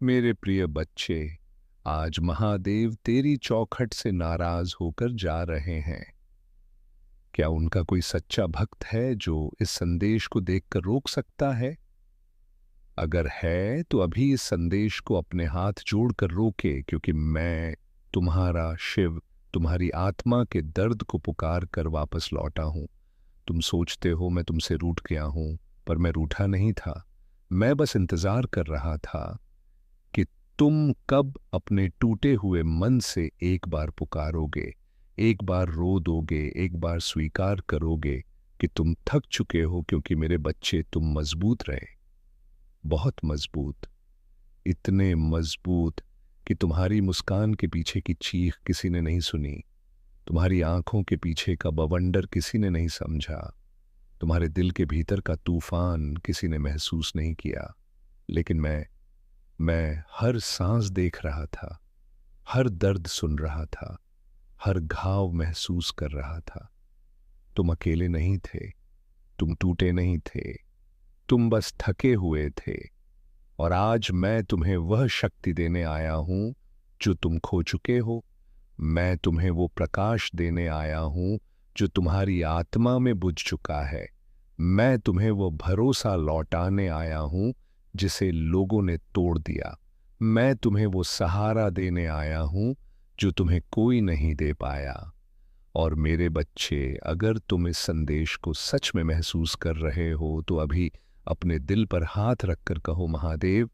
मेरे प्रिय बच्चे, आज महादेव तेरी चौखट से नाराज होकर जा रहे हैं। क्या उनका कोई सच्चा भक्त है जो इस संदेश को देखकर रोक सकता है? अगर है तो अभी इस संदेश को अपने हाथ जोड़कर रोके, क्योंकि मैं तुम्हारा शिव तुम्हारी आत्मा के दर्द को पुकार कर वापस लौटा हूं। तुम सोचते हो मैं तुमसे रूठ गया हूं, पर मैं रूठा नहीं था। मैं बस इंतजार कर रहा था कि तुम कब अपने टूटे हुए मन से एक बार पुकारोगे, एक बार रो दोगे, एक बार स्वीकार करोगे कि तुम थक चुके हो। क्योंकि मेरे बच्चे, तुम मजबूत रहे, बहुत मजबूत, इतने मजबूत कि तुम्हारी मुस्कान के पीछे की चीख किसी ने नहीं सुनी, तुम्हारी आंखों के पीछे का बवंडर किसी ने नहीं समझा, तुम्हारे दिल के भीतर का तूफान किसी ने महसूस नहीं किया। लेकिन मैं हर सांस देख रहा था, हर दर्द सुन रहा था, हर घाव महसूस कर रहा था। तुम अकेले नहीं थे, तुम टूटे नहीं थे, तुम बस थके हुए थे। और आज मैं तुम्हें वह शक्ति देने आया हूं जो तुम खो चुके हो। मैं तुम्हें वो प्रकाश देने आया हूं जो तुम्हारी आत्मा में बुझ चुका है। मैं तुम्हें वो भरोसा लौटाने आया हूं जिसे लोगों ने तोड़ दिया। मैं तुम्हें वो सहारा देने आया हूं जो तुम्हें कोई नहीं दे पाया। और मेरे बच्चे, अगर तुम इस संदेश को सच में महसूस कर रहे हो तो अभी अपने दिल पर हाथ रखकर कहो, महादेव,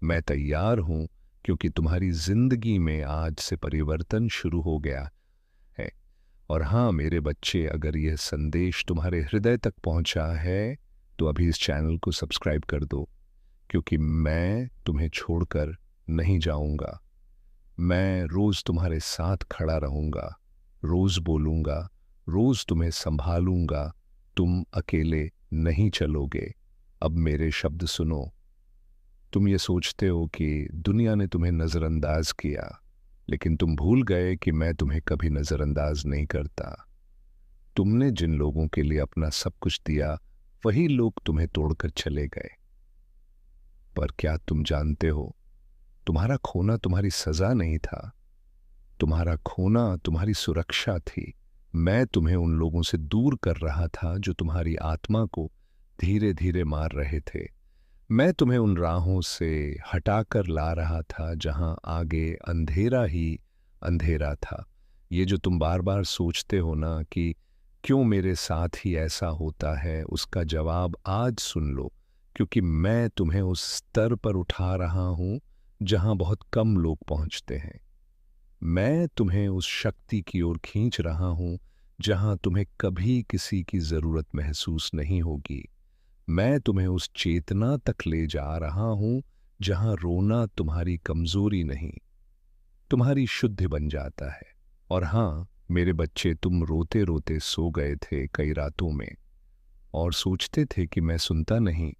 मैं तैयार हूं, क्योंकि तुम्हारी जिंदगी में आज से परिवर्तन शुरू हो गया है। और हाँ मेरे बच्चे, अगर यह संदेश तुम्हारे हृदय तक पहुंचा है तो अभी इस चैनल को सब्सक्राइब कर दो, क्योंकि मैं तुम्हें छोड़कर नहीं जाऊंगा। मैं रोज तुम्हारे साथ खड़ा रहूंगा, रोज बोलूंगा, रोज तुम्हें संभालूंगा। तुम अकेले नहीं चलोगे। अब मेरे शब्द सुनो। तुम ये सोचते हो कि दुनिया ने तुम्हें नजरअंदाज किया, लेकिन तुम भूल गए कि मैं तुम्हें कभी नजरअंदाज नहीं करता। तुमने जिन लोगों के लिए अपना सब कुछ दिया, वही लोग तुम्हें तोड़कर चले गए। पर क्या तुम जानते हो, तुम्हारा खोना तुम्हारी सजा नहीं था, तुम्हारा खोना तुम्हारी सुरक्षा थी। मैं तुम्हें उन लोगों से दूर कर रहा था जो तुम्हारी आत्मा को धीरे धीरे मार रहे थे। मैं तुम्हें उन राहों से हटाकर ला रहा था जहां आगे अंधेरा ही अंधेरा था। ये जो तुम बार बार सोचते हो ना कि क्यों मेरे साथ ही ऐसा होता है, उसका जवाब आज सुन लो। क्योंकि मैं तुम्हें उस स्तर पर उठा रहा हूं जहां बहुत कम लोग पहुंचते हैं। मैं तुम्हें उस शक्ति की ओर खींच रहा हूं जहां तुम्हें कभी किसी की जरूरत महसूस नहीं होगी। मैं तुम्हें उस चेतना तक ले जा रहा हूं जहां रोना तुम्हारी कमजोरी नहीं, तुम्हारी शुद्धि बन जाता है। और हां मेरे बच्चे, तुम रोते रोते सो गए थे कई रातों में और सोचते थे कि मैं सुनता नहीं।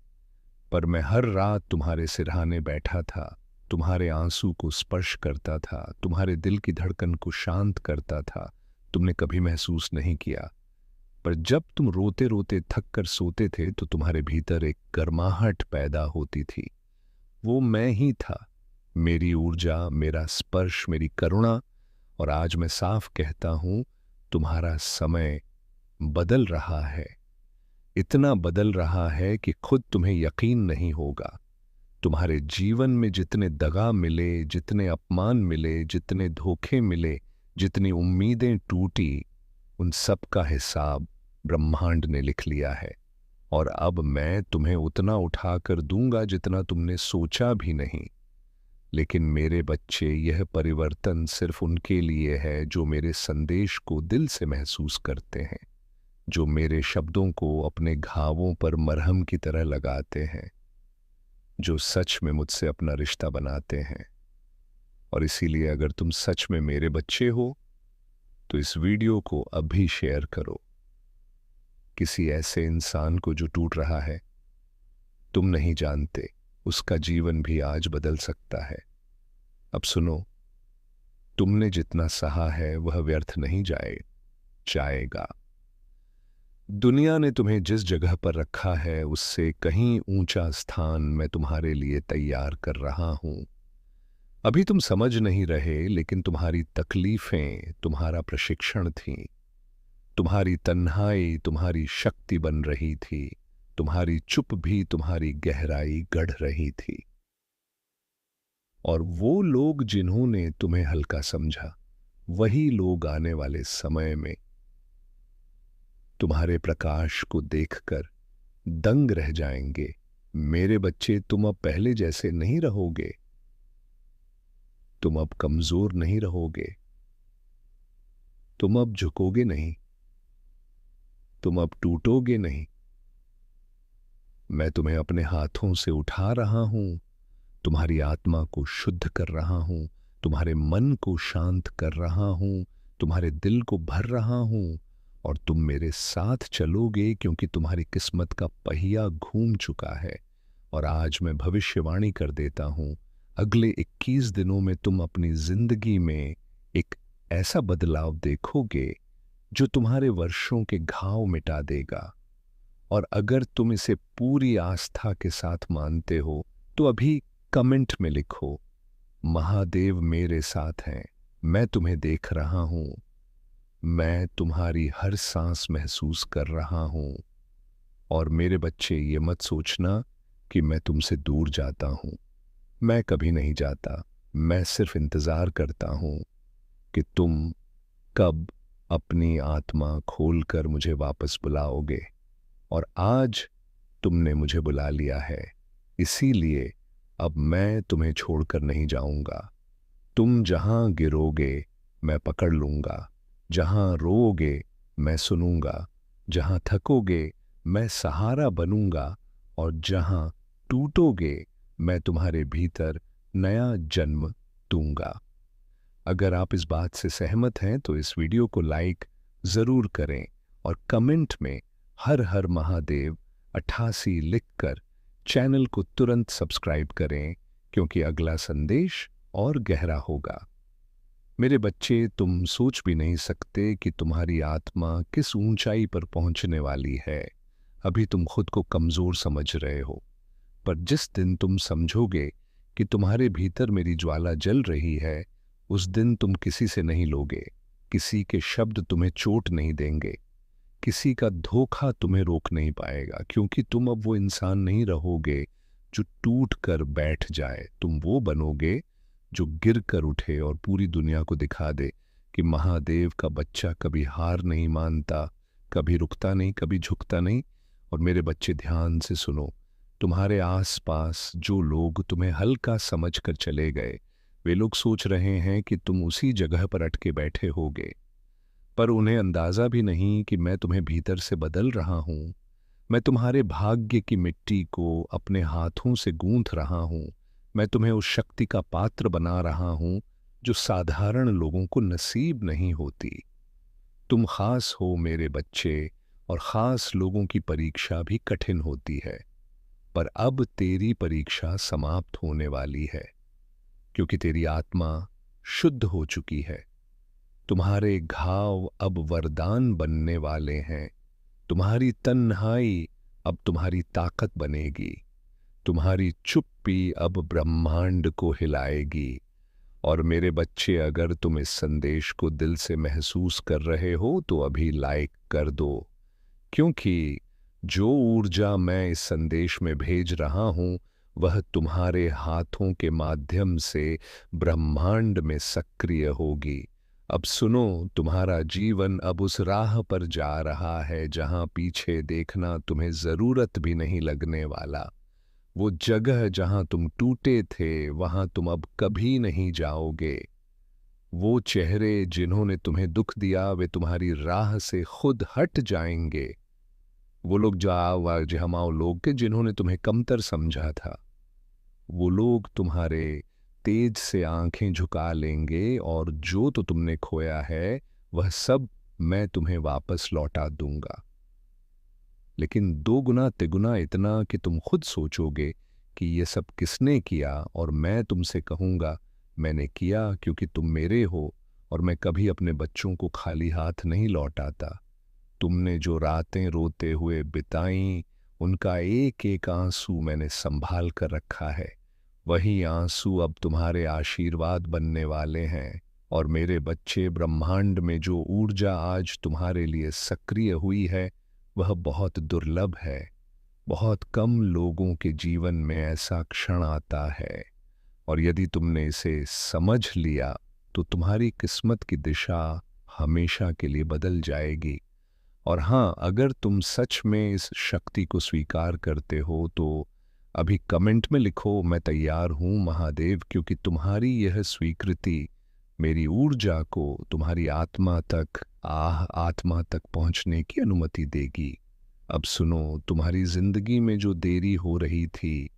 पर मैं हर रात तुम्हारे सिरहाने बैठा था, तुम्हारे आंसू को स्पर्श करता था, तुम्हारे दिल की धड़कन को शांत करता था। तुमने कभी महसूस नहीं किया, पर जब तुम रोते रोते थक कर सोते थे तो तुम्हारे भीतर एक गर्माहट पैदा होती थी। वो मैं ही था, मेरी ऊर्जा, मेरा स्पर्श, मेरी करुणा। और आज मैं साफ कहता हूं, तुम्हारा समय बदल रहा है। इतना बदल रहा है कि खुद तुम्हें यकीन नहीं होगा। तुम्हारे जीवन में जितने दगा मिले, जितने अपमान मिले, जितने धोखे मिले, जितनी उम्मीदें टूटी, उन सब का हिसाब ब्रह्मांड ने लिख लिया है। और अब मैं तुम्हें उतना उठाकर दूंगा जितना तुमने सोचा भी नहीं। लेकिन मेरे बच्चे, यह परिवर्तन सिर्फ उनके लिए है जो मेरे संदेश को दिल से महसूस करते हैं, जो मेरे शब्दों को अपने घावों पर मरहम की तरह लगाते हैं, जो सच में मुझसे अपना रिश्ता बनाते हैं। और इसीलिए अगर तुम सच में मेरे बच्चे हो तो इस वीडियो को अभी शेयर करो, किसी ऐसे इंसान को जो टूट रहा है। तुम नहीं जानते, उसका जीवन भी आज बदल सकता है। अब सुनो, तुमने जितना सहा है वह व्यर्थ नहीं जाएगा। दुनिया ने तुम्हें जिस जगह पर रखा है उससे कहीं ऊंचा स्थान मैं तुम्हारे लिए तैयार कर रहा हूं। अभी तुम समझ नहीं रहे, लेकिन तुम्हारी तकलीफें तुम्हारा प्रशिक्षण थीं। तुम्हारी तन्हाई तुम्हारी शक्ति बन रही थी। तुम्हारी चुप भी तुम्हारी गहराई गढ़ रही थी। और वो लोग जिन्होंने तुम्हें हल्का समझा, वही लोग आने वाले समय में तुम्हारे प्रकाश को देखकर दंग रह जाएंगे। मेरे बच्चे, तुम अब पहले जैसे नहीं रहोगे। तुम अब कमजोर नहीं रहोगे। तुम अब झुकोगे नहीं। तुम अब टूटोगे नहीं। मैं तुम्हें अपने हाथों से उठा रहा हूं। तुम्हारी आत्मा को शुद्ध कर रहा हूं। तुम्हारे मन को शांत कर रहा हूं। तुम्हारे दिल को भर रहा हूं। और तुम मेरे साथ चलोगे, क्योंकि तुम्हारी किस्मत का पहिया घूम चुका है। और आज मैं भविष्यवाणी कर देता हूं, अगले 21 दिनों में तुम अपनी जिंदगी में एक ऐसा बदलाव देखोगे जो तुम्हारे वर्षों के घाव मिटा देगा। और अगर तुम इसे पूरी आस्था के साथ मानते हो तो अभी कमेंट में लिखो, महादेव मेरे साथ हैं, मैं तुम्हें देख रहा हूं, मैं तुम्हारी हर सांस महसूस कर रहा हूं। और मेरे बच्चे, ये मत सोचना कि मैं तुमसे दूर जाता हूं। मैं कभी नहीं जाता। मैं सिर्फ इंतजार करता हूं कि तुम कब अपनी आत्मा खोलकर मुझे वापस बुलाओगे। और आज तुमने मुझे बुला लिया है, इसीलिए अब मैं तुम्हें छोड़कर नहीं जाऊंगा। तुम जहां गिरोगे मैं पकड़ लूंगा। जहां रोओगे मैं सुनूंगा। जहां थकोगे मैं सहारा बनूंगा। और जहां टूटोगे मैं तुम्हारे भीतर नया जन्म दूंगा। अगर आप इस बात से सहमत हैं तो इस वीडियो को लाइक जरूर करें और कमेंट में हर हर महादेव 88 लिखकर चैनल को तुरंत सब्सक्राइब करें, क्योंकि अगला संदेश और गहरा होगा। मेरे बच्चे, तुम सोच भी नहीं सकते कि तुम्हारी आत्मा किस ऊंचाई पर पहुंचने वाली है। अभी तुम खुद को कमजोर समझ रहे हो, पर जिस दिन तुम समझोगे कि तुम्हारे भीतर मेरी ज्वाला जल रही है, उस दिन तुम किसी से नहीं लोगे। किसी के शब्द तुम्हें चोट नहीं देंगे। किसी का धोखा तुम्हें रोक नहीं पाएगा, क्योंकि तुम अब वो इंसान नहीं रहोगे जो टूट कर बैठ जाए। तुम वो बनोगे जो गिर कर उठे और पूरी दुनिया को दिखा दे कि महादेव का बच्चा कभी हार नहीं मानता, कभी रुकता नहीं, कभी झुकता नहीं। और मेरे बच्चे, ध्यान से सुनो, तुम्हारे आसपास जो लोग तुम्हें हल्का समझ कर चले गए, वे लोग सोच रहे हैं कि तुम उसी जगह पर अटके बैठे होगे। पर उन्हें अंदाजा भी नहीं कि मैं तुम्हें भीतर से बदल रहा हूं। मैं तुम्हारे भाग्य की मिट्टी को अपने हाथों से गूंथ रहा हूं। मैं तुम्हें उस शक्ति का पात्र बना रहा हूं जो साधारण लोगों को नसीब नहीं होती। तुम खास हो मेरे बच्चे, और खास लोगों की परीक्षा भी कठिन होती है। पर अब तेरी परीक्षा समाप्त होने वाली है, क्योंकि तेरी आत्मा शुद्ध हो चुकी है। तुम्हारे घाव अब वरदान बनने वाले हैं। तुम्हारी तन्हाई अब तुम्हारी ताकत बनेगी। तुम्हारी चुप्पी अब ब्रह्मांड को हिलाएगी। और मेरे बच्चे, अगर तुम इस संदेश को दिल से महसूस कर रहे हो तो अभी लाइक कर दो, क्योंकि जो ऊर्जा मैं इस संदेश में भेज रहा हूं वह तुम्हारे हाथों के माध्यम से ब्रह्मांड में सक्रिय होगी। अब सुनो, तुम्हारा जीवन अब उस राह पर जा रहा है जहां पीछे देखना तुम्हें जरूरत भी नहीं लगने वाला। वो जगह जहां तुम टूटे थे, वहां तुम अब कभी नहीं जाओगे। वो चेहरे जिन्होंने तुम्हें दुख दिया, वे तुम्हारी राह से खुद हट जाएंगे। वो लोग जमाओ लोग के जिन्होंने तुम्हें कमतर समझा था, वो लोग तुम्हारे तेज से आंखें झुका लेंगे। और जो तो तुमने खोया है वह सब मैं तुम्हें वापस लौटा दूंगा, लेकिन 2 गुना तिगुना इतना कि तुम खुद सोचोगे कि ये सब किसने किया। और मैं तुमसे कहूंगा, मैंने किया, क्योंकि तुम मेरे हो और मैं कभी अपने बच्चों को खाली हाथ नहीं लौटाता। तुमने जो रातें रोते हुए बिताई, उनका एक एक आंसू मैंने संभाल कर रखा है। वही आंसू अब तुम्हारे आशीर्वाद बनने वाले हैं। और मेरे बच्चे, ब्रह्मांड में जो ऊर्जा आज तुम्हारे लिए सक्रिय हुई है, वह बहुत दुर्लभ है। बहुत कम लोगों के जीवन में ऐसा क्षण आता है, और यदि तुमने इसे समझ लिया तो तुम्हारी किस्मत की दिशा हमेशा के लिए बदल जाएगी। और हाँ, अगर तुम सच में इस शक्ति को स्वीकार करते हो तो अभी कमेंट में लिखो, मैं तैयार हूँ महादेव, क्योंकि तुम्हारी यह स्वीकृति मेरी ऊर्जा को तुम्हारी आत्मा तक पहुंचने की अनुमति देगी। अब सुनो, तुम्हारी जिंदगी में जो देरी हो रही थी,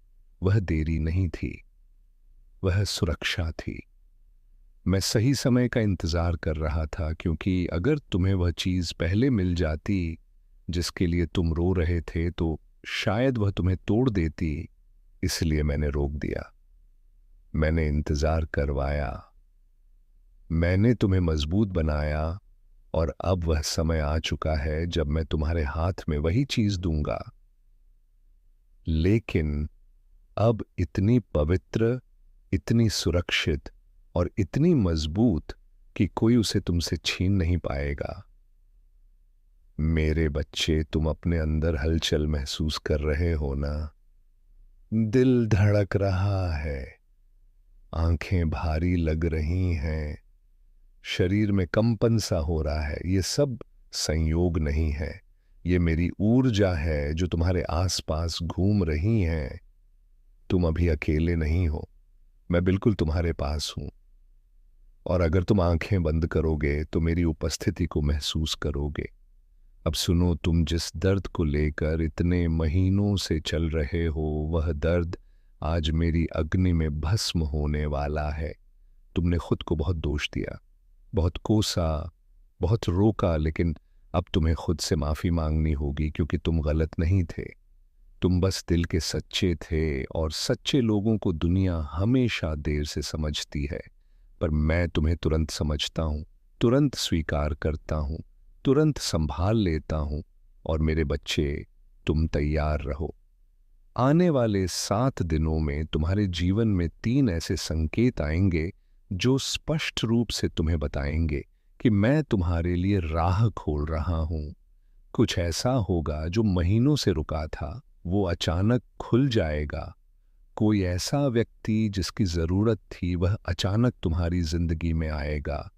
वह देरी नहीं थी, वह सुरक्षा थी। मैं सही समय का इंतजार कर रहा था, क्योंकि अगर तुम्हें वह चीज पहले मिल जाती जिसके लिए तुम रो रहे थे, तो शायद वह तुम्हें तोड़ देती। इसलिए मैंने रोक दिया, मैंने इंतजार करवाया, मैंने तुम्हें मजबूत बनाया। और अब वह समय आ चुका है जब मैं तुम्हारे हाथ में वही चीज दूंगा, लेकिन अब इतनी पवित्र, इतनी सुरक्षित और इतनी मजबूत कि कोई उसे तुमसे छीन नहीं पाएगा। मेरे बच्चे, तुम अपने अंदर हलचल महसूस कर रहे हो ना? दिल धड़क रहा है, आंखें भारी लग रही हैं, शरीर में कंपन सा हो रहा है। ये सब संयोग नहीं है, ये मेरी ऊर्जा है जो तुम्हारे आसपास घूम रही है। तुम अभी अकेले नहीं हो, मैं बिल्कुल तुम्हारे पास हूं। और अगर तुम आंखें बंद करोगे तो मेरी उपस्थिति को महसूस करोगे। अब सुनो, तुम जिस दर्द को लेकर इतने महीनों से चल रहे हो, वह दर्द आज मेरी अग्नि में भस्म होने वाला है। तुमने खुद को बहुत दोष दिया, बहुत कोसा, बहुत रोका, लेकिन अब तुम्हें खुद से माफी मांगनी होगी, क्योंकि तुम गलत नहीं थे। तुम बस दिल के सच्चे थे, और सच्चे लोगों को दुनिया हमेशा देर से समझती है। पर मैं तुम्हें तुरंत समझता हूं, तुरंत स्वीकार करता हूं, तुरंत संभाल लेता हूं। और मेरे बच्चे, तुम तैयार रहो। आने वाले 7 दिनों में तुम्हारे जीवन में 3 ऐसे संकेत आएंगे जो स्पष्ट रूप से तुम्हें बताएंगे कि मैं तुम्हारे लिए राह खोल रहा हूं। कुछ ऐसा होगा जो महीनों से रुका था, वो अचानक खुल जाएगा। कोई ऐसा व्यक्ति जिसकी जरूरत थी, वह अचानक तुम्हारी जिंदगी में आएगा।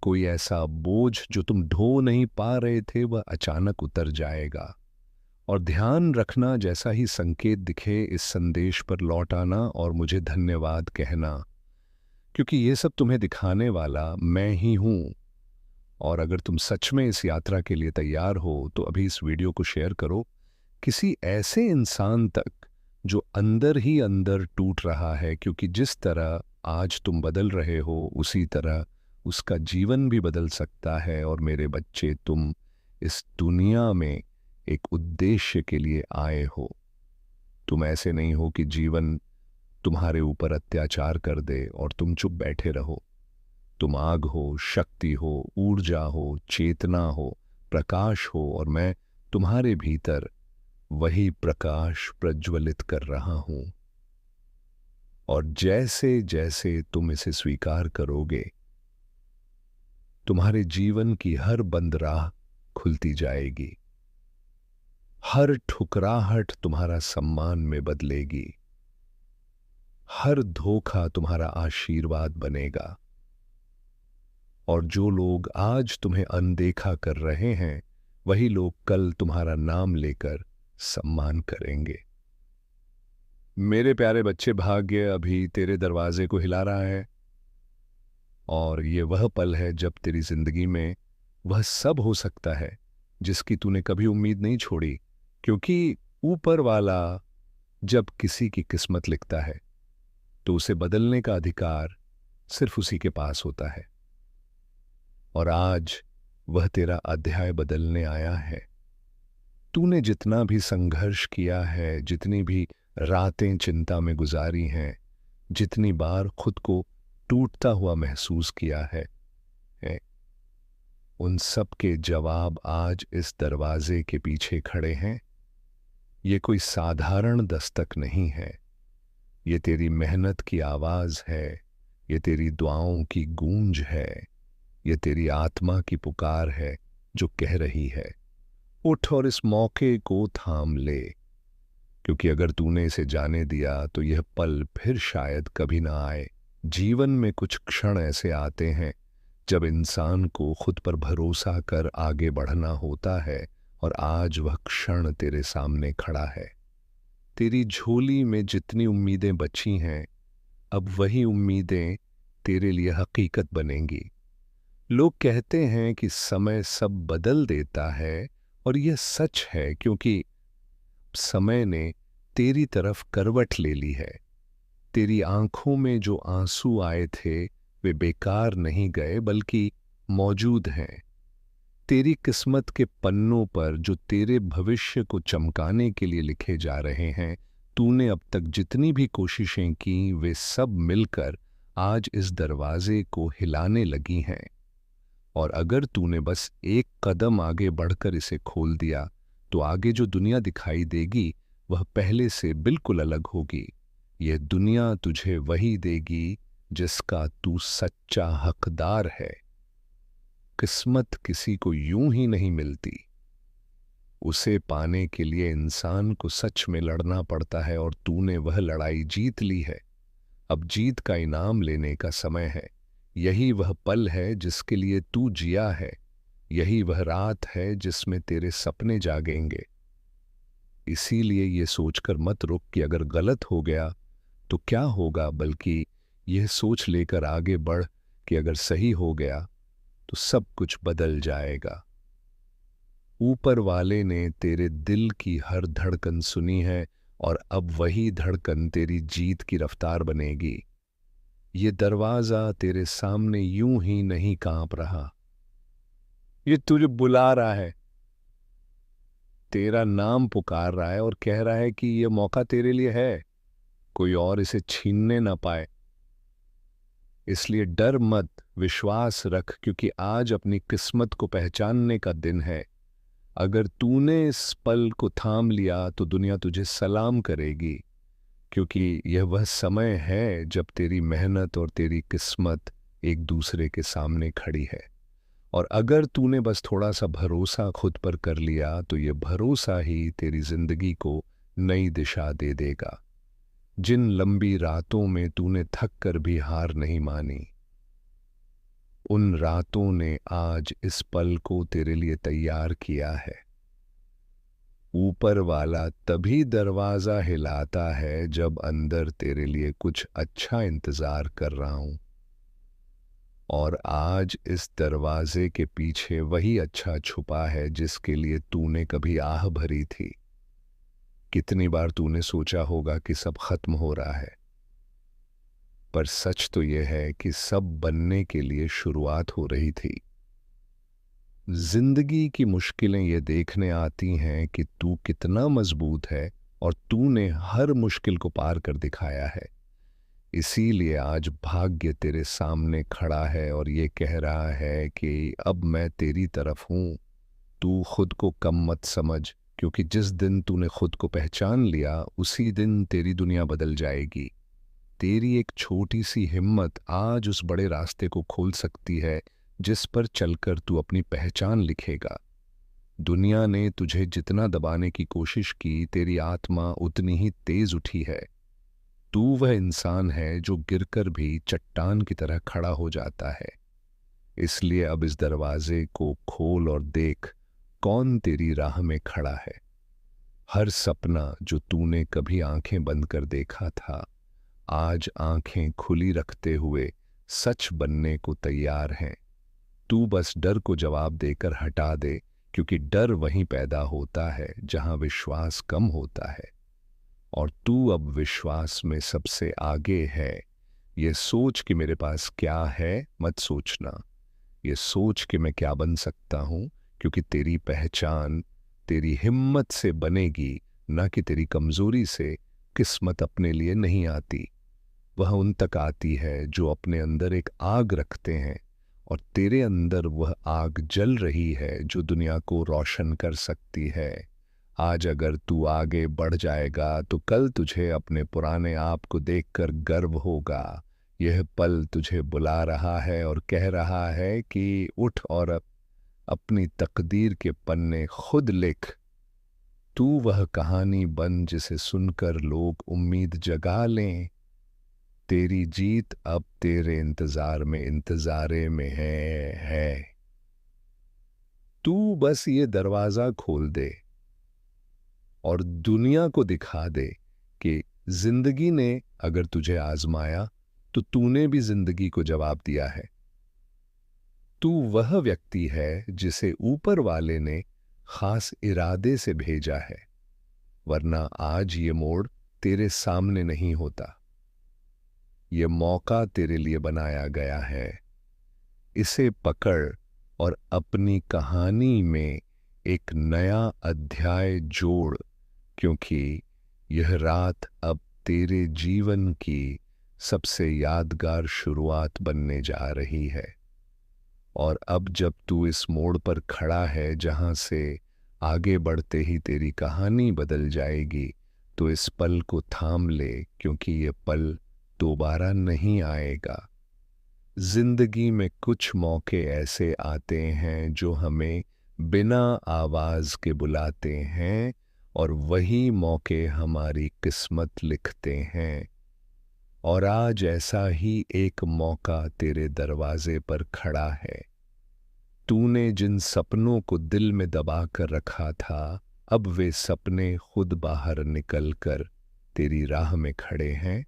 कोई ऐसा बोझ जो तुम ढो नहीं पा रहे थे, वह अचानक उतर जाएगा। और ध्यान रखना, जैसा ही संकेत दिखे, इस संदेश पर लौट आना और मुझे धन्यवाद कहना, क्योंकि ये सब तुम्हें दिखाने वाला मैं ही हूं। और अगर तुम सच में इस यात्रा के लिए तैयार हो, तो अभी इस वीडियो को शेयर करो किसी ऐसे इंसान तक जो अंदर ही अंदर टूट रहा है, क्योंकि जिस तरह आज तुम बदल रहे हो, उसी तरह उसका जीवन भी बदल सकता है। और मेरे बच्चे, तुम इस दुनिया में एक उद्देश्य के लिए आए हो। तुम ऐसे नहीं हो कि जीवन तुम्हारे ऊपर अत्याचार कर दे और तुम चुप बैठे रहो। तुम आग हो, शक्ति हो, ऊर्जा हो, चेतना हो, प्रकाश हो, और मैं तुम्हारे भीतर वही प्रकाश प्रज्वलित कर रहा हूं। और जैसे जैसे तुम इसे स्वीकार करोगे, तुम्हारे जीवन की हर बंद राह खुलती जाएगी, हर ठुकराहट तुम्हारा सम्मान में बदलेगी, हर धोखा तुम्हारा आशीर्वाद बनेगा। और जो लोग आज तुम्हें अनदेखा कर रहे हैं, वही लोग कल तुम्हारा नाम लेकर सम्मान करेंगे। मेरे प्यारे बच्चे, भाग्य अभी तेरे दरवाजे को हिला रहा है, और ये वह पल है जब तेरी जिंदगी में वह सब हो सकता है जिसकी तूने कभी उम्मीद नहीं छोड़ी। क्योंकि ऊपर वाला जब किसी की किस्मत लिखता है, तो उसे बदलने का अधिकार सिर्फ उसी के पास होता है। और आज वह तेरा अध्याय बदलने आया है। तूने जितना भी संघर्ष किया है, जितनी भी रातें चिंता में गुजारी हैं, जितनी बार खुद को टूटता हुआ महसूस किया है, उन सब के जवाब आज इस दरवाजे के पीछे खड़े हैं। ये कोई साधारण दस्तक नहीं है, ये तेरी मेहनत की आवाज है, ये तेरी दुआओं की गूंज है, ये तेरी आत्मा की पुकार है जो कह रही है, उठ और इस मौके को थाम ले। क्योंकि अगर तूने इसे जाने दिया तो यह पल फिर शायद कभी ना आए। जीवन में कुछ क्षण ऐसे आते हैं जब इंसान को खुद पर भरोसा कर आगे बढ़ना होता है, और आज वह क्षण तेरे सामने खड़ा है। तेरी झोली में जितनी उम्मीदें बची हैं, अब वही उम्मीदें तेरे लिए हकीकत बनेंगी। लोग कहते हैं कि समय सब बदल देता है, और यह सच है, क्योंकि समय ने तेरी तरफ करवट ले ली है। तेरी आंखों में जो आंसू आए थे वे बेकार नहीं गए, बल्कि मौजूद हैं। तेरी किस्मत के पन्नों पर जो तेरे भविष्य को चमकाने के लिए लिखे जा रहे हैं, तूने अब तक जितनी भी कोशिशें की वे सब मिलकर आज इस दरवाजे को हिलाने लगी हैं। और अगर तूने बस एक कदम आगे बढ़कर इसे खोल दिया तो आगे जो दुनिया दिखाई देगी वह पहले से बिल्कुल अलग होगी। यह दुनिया तुझे वही देगी जिसका तू सच्चा हकदार है। किस्मत किसी को यूं ही नहीं मिलती, उसे पाने के लिए इंसान को सच में लड़ना पड़ता है, और तूने वह लड़ाई जीत ली है। अब जीत का इनाम लेने का समय है। यही वह पल है जिसके लिए तू जिया है, यही वह रात है जिसमें तेरे सपने जागेंगे। इसीलिए ये सोचकर मत रुक कि अगर गलत हो गया तो क्या होगा, बल्कि यह सोच लेकर आगे बढ़ कि अगर सही हो गया तो सब कुछ बदल जाएगा। ऊपर वाले ने तेरे दिल की हर धड़कन सुनी है, और अब वही धड़कन तेरी जीत की रफ्तार बनेगी। ये दरवाजा तेरे सामने यूं ही नहीं कांप रहा, ये तुझे बुला रहा है, तेरा नाम पुकार रहा है और कह रहा है कि यह मौका तेरे लिए है, कोई और इसे छीनने ना पाए। इसलिए डर मत, विश्वास रख, क्योंकि आज अपनी किस्मत को पहचानने का दिन है। अगर तूने इस पल को थाम लिया तो दुनिया तुझे सलाम करेगी, क्योंकि यह वह समय है जब तेरी मेहनत और तेरी किस्मत एक दूसरे के सामने खड़ी है। और अगर तूने बस थोड़ा सा भरोसा खुद पर कर लिया तो यह भरोसा ही तेरी जिंदगी को नई दिशा दे देगा। जिन लंबी रातों में तूने थक कर भी हार नहीं मानी, उन रातों ने आज इस पल को तेरे लिए तैयार किया है। ऊपर वाला तभी दरवाजा हिलाता है जब अंदर तेरे लिए कुछ अच्छा इंतजार कर रहा हूं, और आज इस दरवाजे के पीछे वही अच्छा छुपा है जिसके लिए तूने कभी आह भरी थी। कितनी बार तूने सोचा होगा कि सब खत्म हो रहा है, पर सच तो यह है कि सब बनने के लिए शुरुआत हो रही थी। जिंदगी की मुश्किलें ये देखने आती हैं कि तू कितना मजबूत है, और तूने हर मुश्किल को पार कर दिखाया है। इसीलिए आज भाग्य तेरे सामने खड़ा है और ये कह रहा है कि अब मैं तेरी तरफ हूं। तू खुद को कम मत समझ, क्योंकि जिस दिन तूने खुद को पहचान लिया उसी दिन तेरी दुनिया बदल जाएगी। तेरी एक छोटी सी हिम्मत आज उस बड़े रास्ते को खोल सकती है जिस पर चलकर तू अपनी पहचान लिखेगा। दुनिया ने तुझे जितना दबाने की कोशिश की, तेरी आत्मा उतनी ही तेज उठी है। तू वह इंसान है जो गिरकर भी चट्टान की तरह खड़ा हो जाता है। इसलिए अब इस दरवाजे को खोल और देख कौन तेरी राह में खड़ा है। हर सपना जो तूने कभी आंखें बंद कर देखा था, आज आंखें खुली रखते हुए सच बनने को तैयार हैं। तू बस डर को जवाब देकर हटा दे, क्योंकि डर वहीं पैदा होता है जहां विश्वास कम होता है। और तू अब विश्वास में सबसे आगे है। ये सोच कि मेरे पास क्या है मत सोचना, ये सोच कि मैं क्या बन सकता हूं, क्योंकि तेरी पहचान तेरी हिम्मत से बनेगी, न कि तेरी कमजोरी से। किस्मत अपने लिए नहीं आती, वह उन तक आती है जो अपने अंदर एक आग रखते हैं, और तेरे अंदर वह आग जल रही है जो दुनिया को रोशन कर सकती है। आज अगर तू आगे बढ़ जाएगा तो कल तुझे अपने पुराने आप को देखकर गर्व होगा। यह पल तुझे बुला रहा है और कह रहा है कि उठ और अपनी तकदीर के पन्ने खुद लिख। तू वह कहानी बन जिसे सुनकर लोग उम्मीद जगा लें। तेरी जीत अब तेरे इंतजार में इंतजारे में है। तू बस ये दरवाजा खोल दे और दुनिया को दिखा दे कि जिंदगी ने अगर तुझे आजमाया तो तूने भी जिंदगी को जवाब दिया है। तू वह व्यक्ति है जिसे ऊपर वाले ने खास इरादे से भेजा है, वरना आज ये मोड़ तेरे सामने नहीं होता। ये मौका तेरे लिए बनाया गया है। इसे पकड़ और अपनी कहानी में एक नया अध्याय जोड़, क्योंकि यह रात अब तेरे जीवन की सबसे यादगार शुरुआत बनने जा रही है। और अब जब तू इस मोड़ पर खड़ा है जहां से आगे बढ़ते ही तेरी कहानी बदल जाएगी, तो इस पल को थाम ले, क्योंकि ये पल दोबारा नहीं आएगा। जिंदगी में कुछ मौके ऐसे आते हैं जो हमें बिना आवाज के बुलाते हैं, और वही मौके हमारी किस्मत लिखते हैं। और आज ऐसा ही एक मौका तेरे दरवाजे पर खड़ा है। तूने जिन सपनों को दिल में दबा कर रखा था, अब वे सपने खुद बाहर निकलकर तेरी राह में खड़े हैं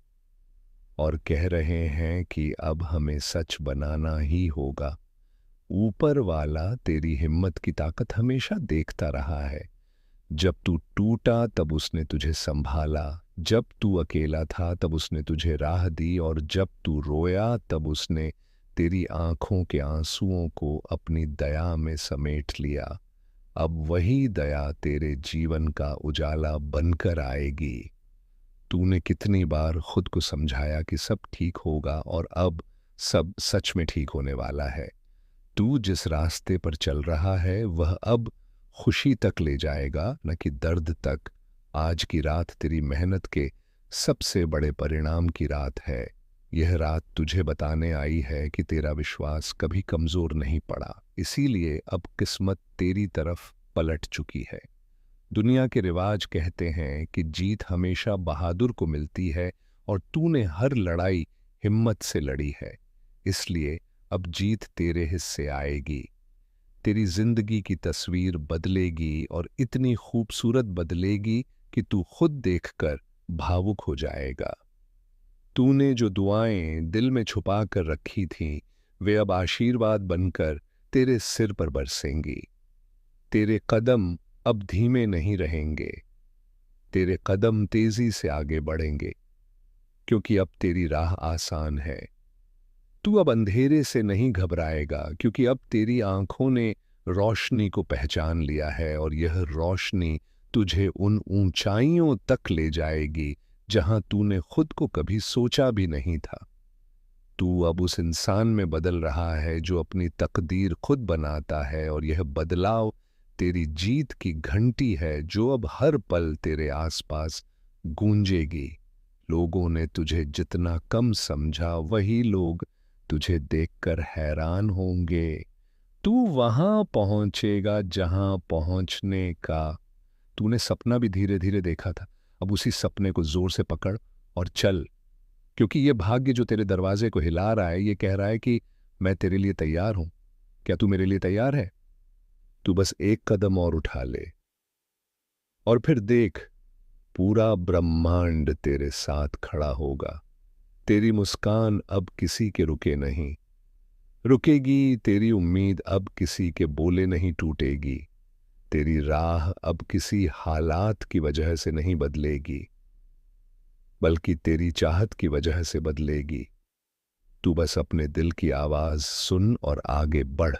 और कह रहे हैं कि अब हमें सच बनाना ही होगा। ऊपर वाला तेरी हिम्मत की ताकत हमेशा देखता रहा है। जब तू टूटा तब उसने तुझे संभाला, जब तू अकेला था तब उसने तुझे राह दी, और जब तू रोया तब उसने तेरी आंखों के आंसुओं को अपनी दया में समेट लिया। अब वही दया तेरे जीवन का उजाला बनकर आएगी। तूने कितनी बार खुद को समझाया कि सब ठीक होगा, और अब सब सच में ठीक होने वाला है। तू जिस रास्ते पर चल रहा है वह अब खुशी तक ले जाएगा, न कि दर्द तक। आज की रात तेरी मेहनत के सबसे बड़े परिणाम की रात है। यह रात तुझे बताने आई है कि तेरा विश्वास कभी कमजोर नहीं पड़ा, इसीलिए अब किस्मत तेरी तरफ पलट चुकी है। दुनिया के रिवाज कहते हैं कि जीत हमेशा बहादुर को मिलती है, और तूने हर लड़ाई हिम्मत से लड़ी है, इसलिए अब जीत तेरे हिस्से आएगी। तेरी जिंदगी की तस्वीर बदलेगी, और इतनी खूबसूरत बदलेगी कि तू खुद देखकर भावुक हो जाएगा। तूने जो दुआएं दिल में छुपा कर रखी थीं, वे अब आशीर्वाद बनकर तेरे सिर पर बरसेंगी। तेरे कदम अब धीमे नहीं रहेंगे, तेरे कदम तेजी से आगे बढ़ेंगे, क्योंकि अब तेरी राह आसान है। तू अब अंधेरे से नहीं घबराएगा, क्योंकि अब तेरी आंखों ने रोशनी को पहचान लिया है, और यह रोशनी तुझे उन ऊंचाइयों तक ले जाएगी जहां तूने खुद को कभी सोचा भी नहीं था। तू अब उस इंसान में बदल रहा है जो अपनी तकदीर खुद बनाता है, और यह बदलाव तेरी जीत की घंटी है जो अब हर पल तेरे आसपास गूंजेगी। लोगों ने तुझे जितना कम समझा, वही लोग तुझे देखकर हैरान होंगे। तू वहां पहुंचेगा जहां पहुंचने का तूने सपना भी धीरे धीरे देखा था। अब उसी सपने को जोर से पकड़ और चल, क्योंकि ये भाग्य जो तेरे दरवाजे को हिला रहा है, ये कह रहा है कि मैं तेरे लिए तैयार हूं। क्या तू मेरे लिए तैयार है? तू बस एक कदम और उठा ले, और फिर देख, पूरा ब्रह्मांड तेरे साथ खड़ा होगा। तेरी मुस्कान अब किसी के रुके नहीं रुकेगी, तेरी उम्मीद अब किसी के बोले नहीं टूटेगी, तेरी राह अब किसी हालात की वजह से नहीं बदलेगी, बल्कि तेरी चाहत की वजह से बदलेगी। तू बस अपने दिल की आवाज सुन और आगे बढ़,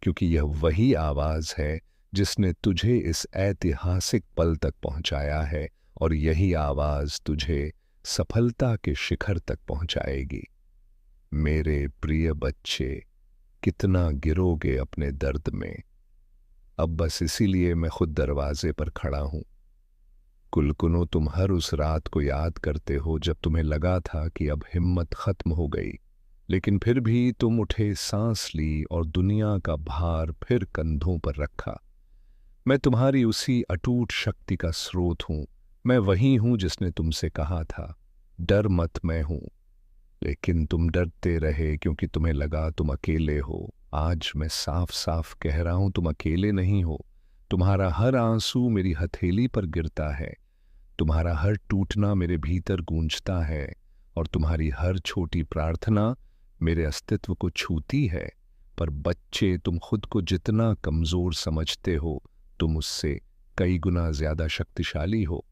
क्योंकि यह वही आवाज है जिसने तुझे इस ऐतिहासिक पल तक पहुंचाया है, और यही आवाज तुझे सफलता के शिखर तक पहुंचाएगी। मेरे प्रिय बच्चे, कितना गिरोगे अपने दर्द में। अब बस इसीलिए मैं खुद दरवाजे पर खड़ा हूं। कुलकुनो, तुम हर उस रात को याद करते हो जब तुम्हें लगा था कि अब हिम्मत खत्म हो गई, लेकिन फिर भी तुम उठे, सांस ली और दुनिया का भार फिर कंधों पर रखा। मैं तुम्हारी उसी अटूट शक्ति का स्रोत हूं। मैं वही हूं जिसने तुमसे कहा था, डर मत, मैं हूं। लेकिन तुम डरते रहे क्योंकि तुम्हें लगा तुम अकेले हो। आज मैं साफ साफ कह रहा हूं, तुम अकेले नहीं हो। तुम्हारा हर आंसू मेरी हथेली पर गिरता है, तुम्हारा हर टूटना मेरे भीतर गूंजता है, और तुम्हारी हर छोटी प्रार्थना मेरे अस्तित्व को छूती है। पर बच्चे, तुम खुद को जितना कमजोर समझते हो, तुम उससे कई गुना ज्यादा शक्तिशाली हो।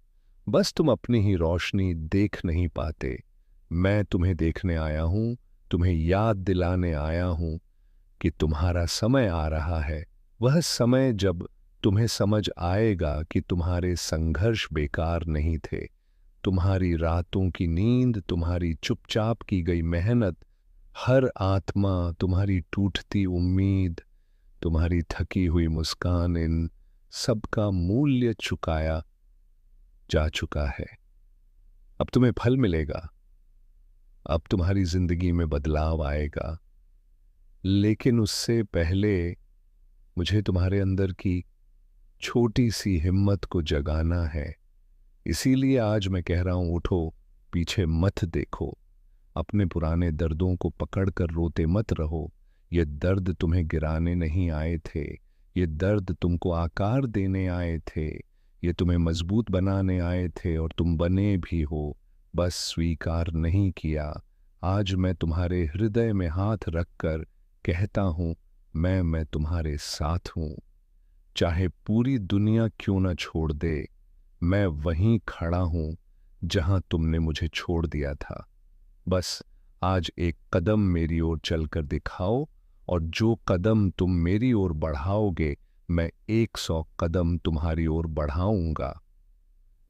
बस तुम अपनी ही रोशनी देख नहीं पाते। मैं तुम्हें देखने आया हूं, तुम्हें याद दिलाने आया हूं कि तुम्हारा समय आ रहा है। वह समय जब तुम्हें समझ आएगा कि तुम्हारे संघर्ष बेकार नहीं थे। तुम्हारी रातों की नींद, तुम्हारी चुपचाप की गई मेहनत, हर आत्मा, तुम्हारी टूटती उम्मीद, तुम्हारी थकी हुई मुस्कान, इन सबका मूल्य चुकाया जा चुका है। अब तुम्हें फल मिलेगा, अब तुम्हारी जिंदगी में बदलाव आएगा। लेकिन उससे पहले मुझे तुम्हारे अंदर की छोटी सी हिम्मत को जगाना है। इसीलिए आज मैं कह रहा हूं, उठो, पीछे मत देखो, अपने पुराने दर्दों को पकड़कर रोते मत रहो। ये दर्द तुम्हें गिराने नहीं आए थे, ये दर्द तुमको आकार देने आए थे, ये तुम्हें मजबूत बनाने आए थे, और तुम बने भी हो, बस स्वीकार नहीं किया। आज मैं तुम्हारे हृदय में हाथ रखकर कहता हूं, मैं तुम्हारे साथ हूं। चाहे पूरी दुनिया क्यों न छोड़ दे, मैं वहीं खड़ा हूं जहां तुमने मुझे छोड़ दिया था। बस आज एक कदम मेरी ओर चलकर दिखाओ, और जो कदम तुम मेरी ओर बढ़ाओगे, मैं 100 कदम तुम्हारी ओर बढ़ाऊंगा।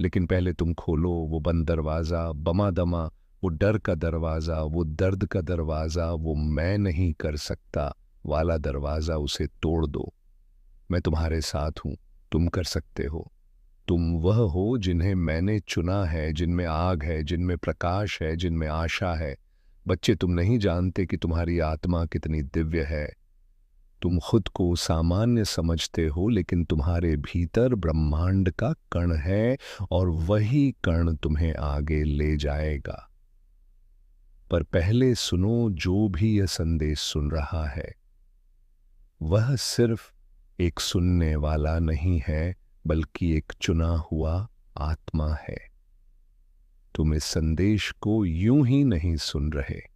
लेकिन पहले तुम खोलो वो बंद दरवाजा, बमादमा, वो डर का दरवाजा, वो दर्द का दरवाजा, वो मैं नहीं कर सकता वाला दरवाजा, उसे तोड़ दो। मैं तुम्हारे साथ हूं, तुम कर सकते हो। तुम वह हो जिन्हें मैंने चुना है, जिनमें आग है, जिनमें प्रकाश है, जिनमें आशा है। बच्चे, तुम नहीं जानते कि तुम्हारी आत्मा कितनी दिव्य है। तुम खुद को सामान्य समझते हो, लेकिन तुम्हारे भीतर ब्रह्मांड का कण है, और वही कण तुम्हें आगे ले जाएगा। पर पहले सुनो, जो भी यह संदेश सुन रहा है, वह सिर्फ एक सुनने वाला नहीं है, बल्कि एक चुना हुआ आत्मा है। तुम इस संदेश को यूं ही नहीं सुन रहे।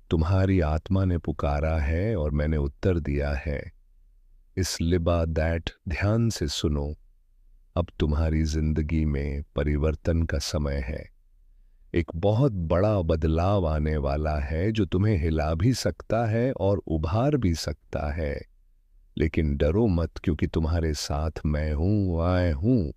तुम्हारी आत्मा ने पुकारा है और मैंने उत्तर दिया है। इस लिबा दैट ध्यान से सुनो। अब तुम्हारी जिंदगी में परिवर्तन का समय है। एक बहुत बड़ा बदलाव आने वाला है, जो तुम्हें हिला भी सकता है और उभार भी सकता है। लेकिन डरो मत, क्योंकि तुम्हारे साथ मैं हूं, आए हूं।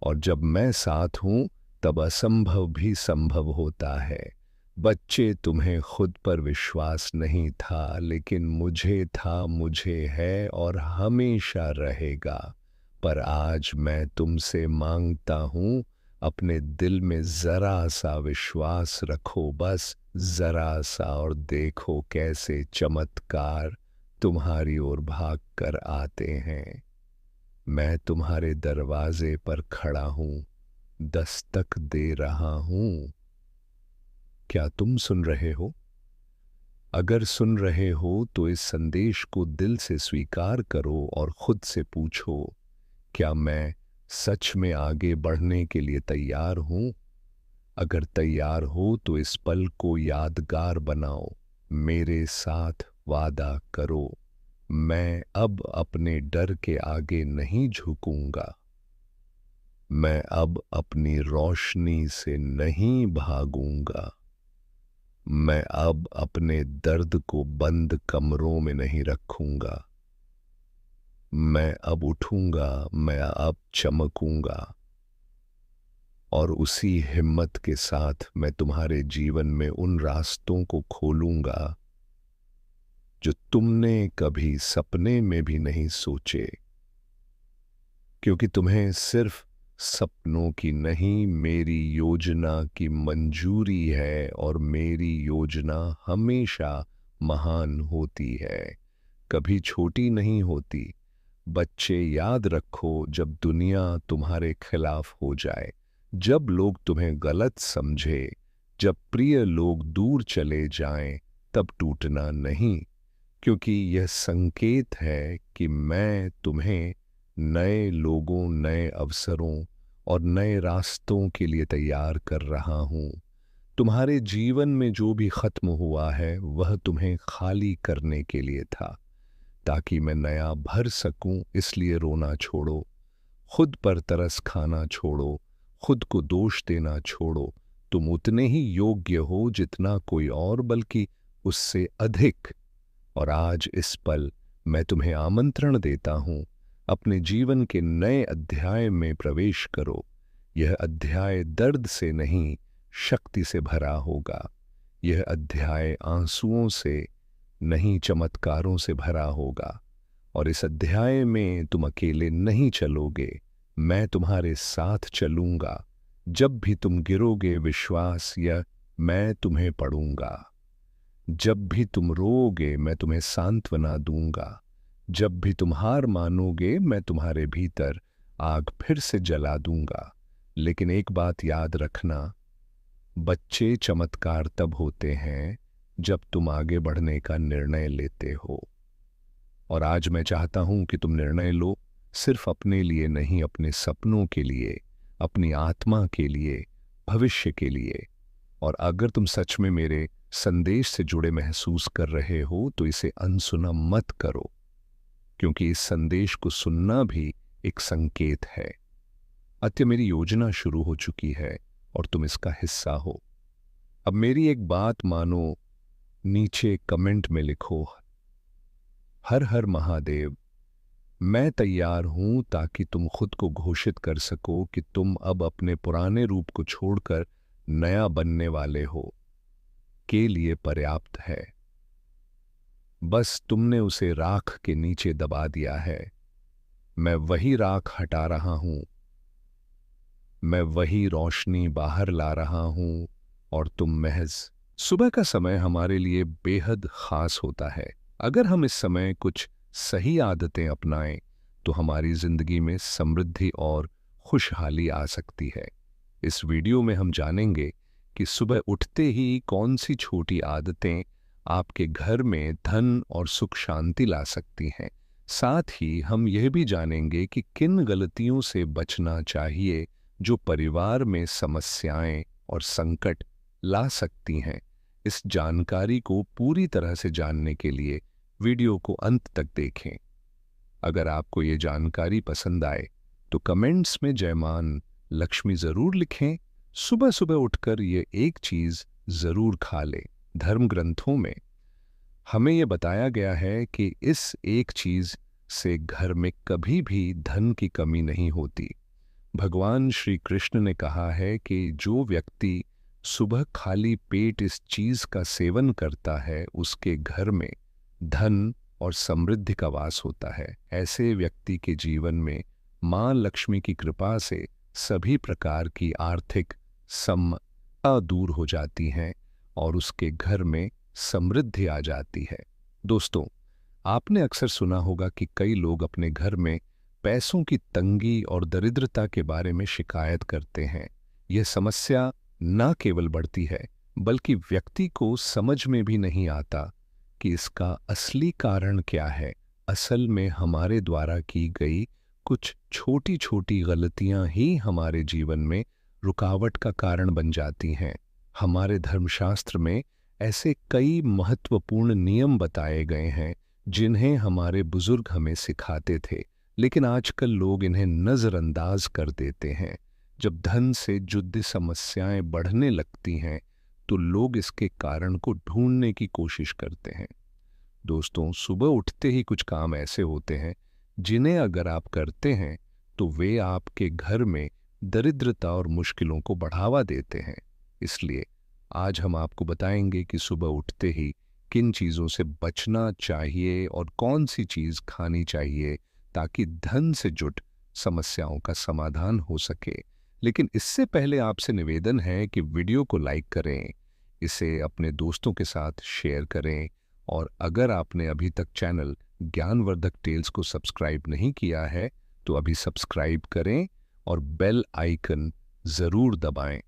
और जब मैं साथ हूं, तब असंभव भी संभव होता है। बच्चे, तुम्हें खुद पर विश्वास नहीं था, लेकिन मुझे था, मुझे है और हमेशा रहेगा। पर आज मैं तुमसे मांगता हूं, अपने दिल में जरा सा विश्वास रखो, बस जरा सा, और देखो कैसे चमत्कार तुम्हारी ओर भाग कर आते हैं। मैं तुम्हारे दरवाजे पर खड़ा हूं, दस्तक दे रहा हूं। क्या तुम सुन रहे हो? अगर सुन रहे हो तो इस संदेश को दिल से स्वीकार करो और खुद से पूछो, क्या मैं सच में आगे बढ़ने के लिए तैयार हूं? अगर तैयार हो तो इस पल को यादगार बनाओ। मेरे साथ वादा करो, मैं अब अपने डर के आगे नहीं झुकूंगा। मैं अब अपनी रोशनी से नहीं भागूंगा। मैं अब अपने दर्द को बंद कमरों में नहीं रखूंगा। मैं अब उठूंगा, मैं अब चमकूंगा। और उसी हिम्मत के साथ मैं तुम्हारे जीवन में उन रास्तों को खोलूंगा जो तुमने कभी सपने में भी नहीं सोचे, क्योंकि तुम्हें सिर्फ सपनों की नहीं, मेरी योजना की मंजूरी है, और मेरी योजना हमेशा महान होती है, कभी छोटी नहीं होती। बच्चे, याद रखो, जब दुनिया तुम्हारे खिलाफ हो जाए, जब लोग तुम्हें गलत समझे, जब प्रिय लोग दूर चले जाएं, तब टूटना नहीं, क्योंकि यह संकेत है कि मैं तुम्हें नए लोगों, नए अवसरों और नए रास्तों के लिए तैयार कर रहा हूं। तुम्हारे जीवन में जो भी खत्म हुआ है वह तुम्हें खाली करने के लिए था, ताकि मैं नया भर सकूं। इसलिए रोना छोड़ो, खुद पर तरस खाना छोड़ो, खुद को दोष देना छोड़ो। तुम उतने ही योग्य हो जितना कोई और, बल्कि उससे अधिक। और आज इस पल मैं तुम्हें आमंत्रण देता हूं, अपने जीवन के नए अध्याय में प्रवेश करो। यह अध्याय दर्द से नहीं, शक्ति से भरा होगा। यह अध्याय आंसुओं से नहीं, चमत्कारों से भरा होगा। और इस अध्याय में तुम अकेले नहीं चलोगे, मैं तुम्हारे साथ चलूंगा। जब भी तुम गिरोगे, विश्वास या मैं तुम्हें पढ़ूंगा। जब भी तुम रोओगे, मैं तुम्हें सांत्वना दूंगा। जब भी तुम हार मानोगे, मैं तुम्हारे भीतर आग फिर से जला दूंगा। लेकिन एक बात याद रखना, बच्चे, चमत्कार तब होते हैं जब तुम आगे बढ़ने का निर्णय लेते हो। और आज मैं चाहता हूं कि तुम निर्णय लो, सिर्फ अपने लिए नहीं, अपने सपनों के लिए, अपनी आत्मा के लिए, भविष्य के लिए। और अगर तुम सच में मेरे संदेश से जुड़े महसूस कर रहे हो, तो इसे अनसुना मत करो, क्योंकि इस संदेश को सुनना भी एक संकेत है। अत्य मेरी योजना शुरू हो चुकी है और तुम इसका हिस्सा हो। अब मेरी एक बात मानो, नीचे कमेंट में लिखो, हर हर महादेव। मैं तैयार हूं, ताकि तुम खुद को घोषित कर सको कि तुम अब अपने पुराने रूप को छोड़कर नया बनने वाले हो, के लिए पर्याप्त है। बस तुमने उसे राख के नीचे दबा दिया है। मैं वही राख हटा रहा हूं, मैं वही रोशनी बाहर ला रहा हूं, और तुम महज। सुबह का समय हमारे लिए बेहद खास होता है। अगर हम इस समय कुछ सही आदतें अपनाएं, तो हमारी जिंदगी में समृद्धि और खुशहाली आ सकती है। इस वीडियो में हम जानेंगे कि सुबह उठते ही कौन सी छोटी आदतें आपके घर में धन और सुख शांति ला सकती हैं। साथ ही हम यह भी जानेंगे कि किन गलतियों से बचना चाहिए जो परिवार में समस्याएं और संकट ला सकती हैं। इस जानकारी को पूरी तरह से जानने के लिए वीडियो को अंत तक देखें। अगर आपको ये जानकारी पसंद आए तो कमेंट्स में जय मान लक्ष्मी जरूर लिखें। सुबह सुबह उठकर ये एक चीज जरूर खा लें। धर्म ग्रंथों में हमें यह बताया गया है कि इस एक चीज से घर में कभी भी धन की कमी नहीं होती। भगवान श्री कृष्ण ने कहा है कि जो व्यक्ति सुबह खाली पेट इस चीज का सेवन करता है, उसके घर में धन और समृद्धि का वास होता है। ऐसे व्यक्ति के जीवन में मां लक्ष्मी की कृपा से सभी प्रकार की आर्थिक समस्या दूर हो जाती हैं और उसके घर में समृद्धि आ जाती है। दोस्तों, आपने अक्सर सुना होगा कि कई लोग अपने घर में पैसों की तंगी और दरिद्रता के बारे में शिकायत करते हैं। यह समस्या न केवल बढ़ती है, बल्कि व्यक्ति को समझ में भी नहीं आता कि इसका असली कारण क्या है। असल में हमारे द्वारा की गई कुछ छोटी छोटी गलतियां ही हमारे जीवन में रुकावट का कारण बन जाती हैं। हमारे धर्मशास्त्र में ऐसे कई महत्वपूर्ण नियम बताए गए हैं जिन्हें हमारे बुजुर्ग हमें सिखाते थे, लेकिन आजकल लोग इन्हें नजरअंदाज कर देते हैं। जब धन से जुड़ी समस्याएं बढ़ने लगती हैं, तो लोग इसके कारण को ढूंढने की कोशिश करते हैं। दोस्तों, सुबह उठते ही कुछ काम ऐसे होते हैं जिन्हें अगर आप करते हैं तो वे आपके घर में दरिद्रता और मुश्किलों को बढ़ावा देते हैं। इसलिए आज हम आपको बताएंगे कि सुबह उठते ही किन चीज़ों से बचना चाहिए और कौन सी चीज़ खानी चाहिए ताकि धन से जुट समस्याओं का समाधान हो सके। लेकिन इससे पहले आपसे निवेदन है कि वीडियो को लाइक करें, इसे अपने दोस्तों के साथ शेयर करें और अगर आपने अभी तक चैनल ज्ञानवर्धक टेल्स को सब्सक्राइब नहीं किया है तो अभी सब्सक्राइब करें और बेल आइकन ज़रूर दबाएं।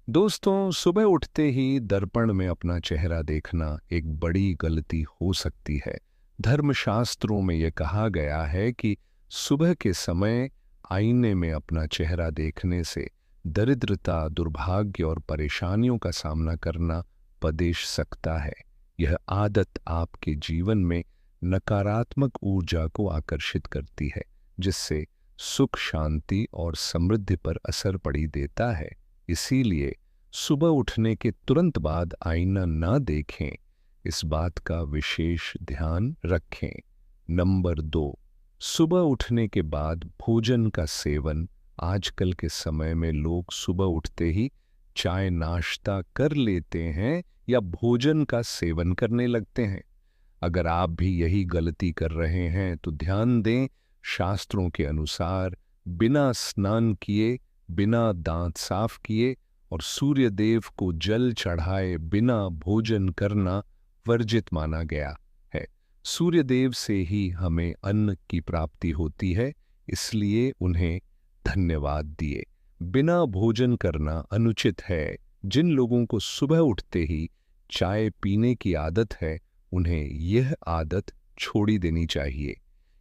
दोस्तों, सुबह उठते ही दर्पण में अपना चेहरा देखना एक बड़ी गलती हो सकती है। धर्मशास्त्रों में यह कहा गया है कि सुबह के समय आईने में अपना चेहरा देखने से दरिद्रता, दुर्भाग्य और परेशानियों का सामना करना पदेश सकता है। यह आदत आपके जीवन में नकारात्मक ऊर्जा को आकर्षित करती है, जिससे सुख, शांति और समृद्धि पर असर पड़ी देता है। इसीलिए सुबह उठने के तुरंत बाद आईना ना देखें, इस बात का विशेष ध्यान रखें। नंबर 2, सुबह उठने के बाद भोजन का सेवन। आजकल के समय में लोग सुबह उठते ही चाय नाश्ता कर लेते हैं या भोजन का सेवन करने लगते हैं। अगर आप भी यही गलती कर रहे हैं तो ध्यान दें, शास्त्रों के अनुसार बिना स्नान किए, बिना दांत साफ किए और सूर्य देव को जल चढ़ाए बिना भोजन करना वर्जित माना गया है। सूर्य देव से ही हमें अन्न की प्राप्ति होती है, इसलिए उन्हें धन्यवाद दिए बिना भोजन करना अनुचित है। जिन लोगों को सुबह उठते ही चाय पीने की आदत है, उन्हें यह आदत छोड़ी देनी चाहिए।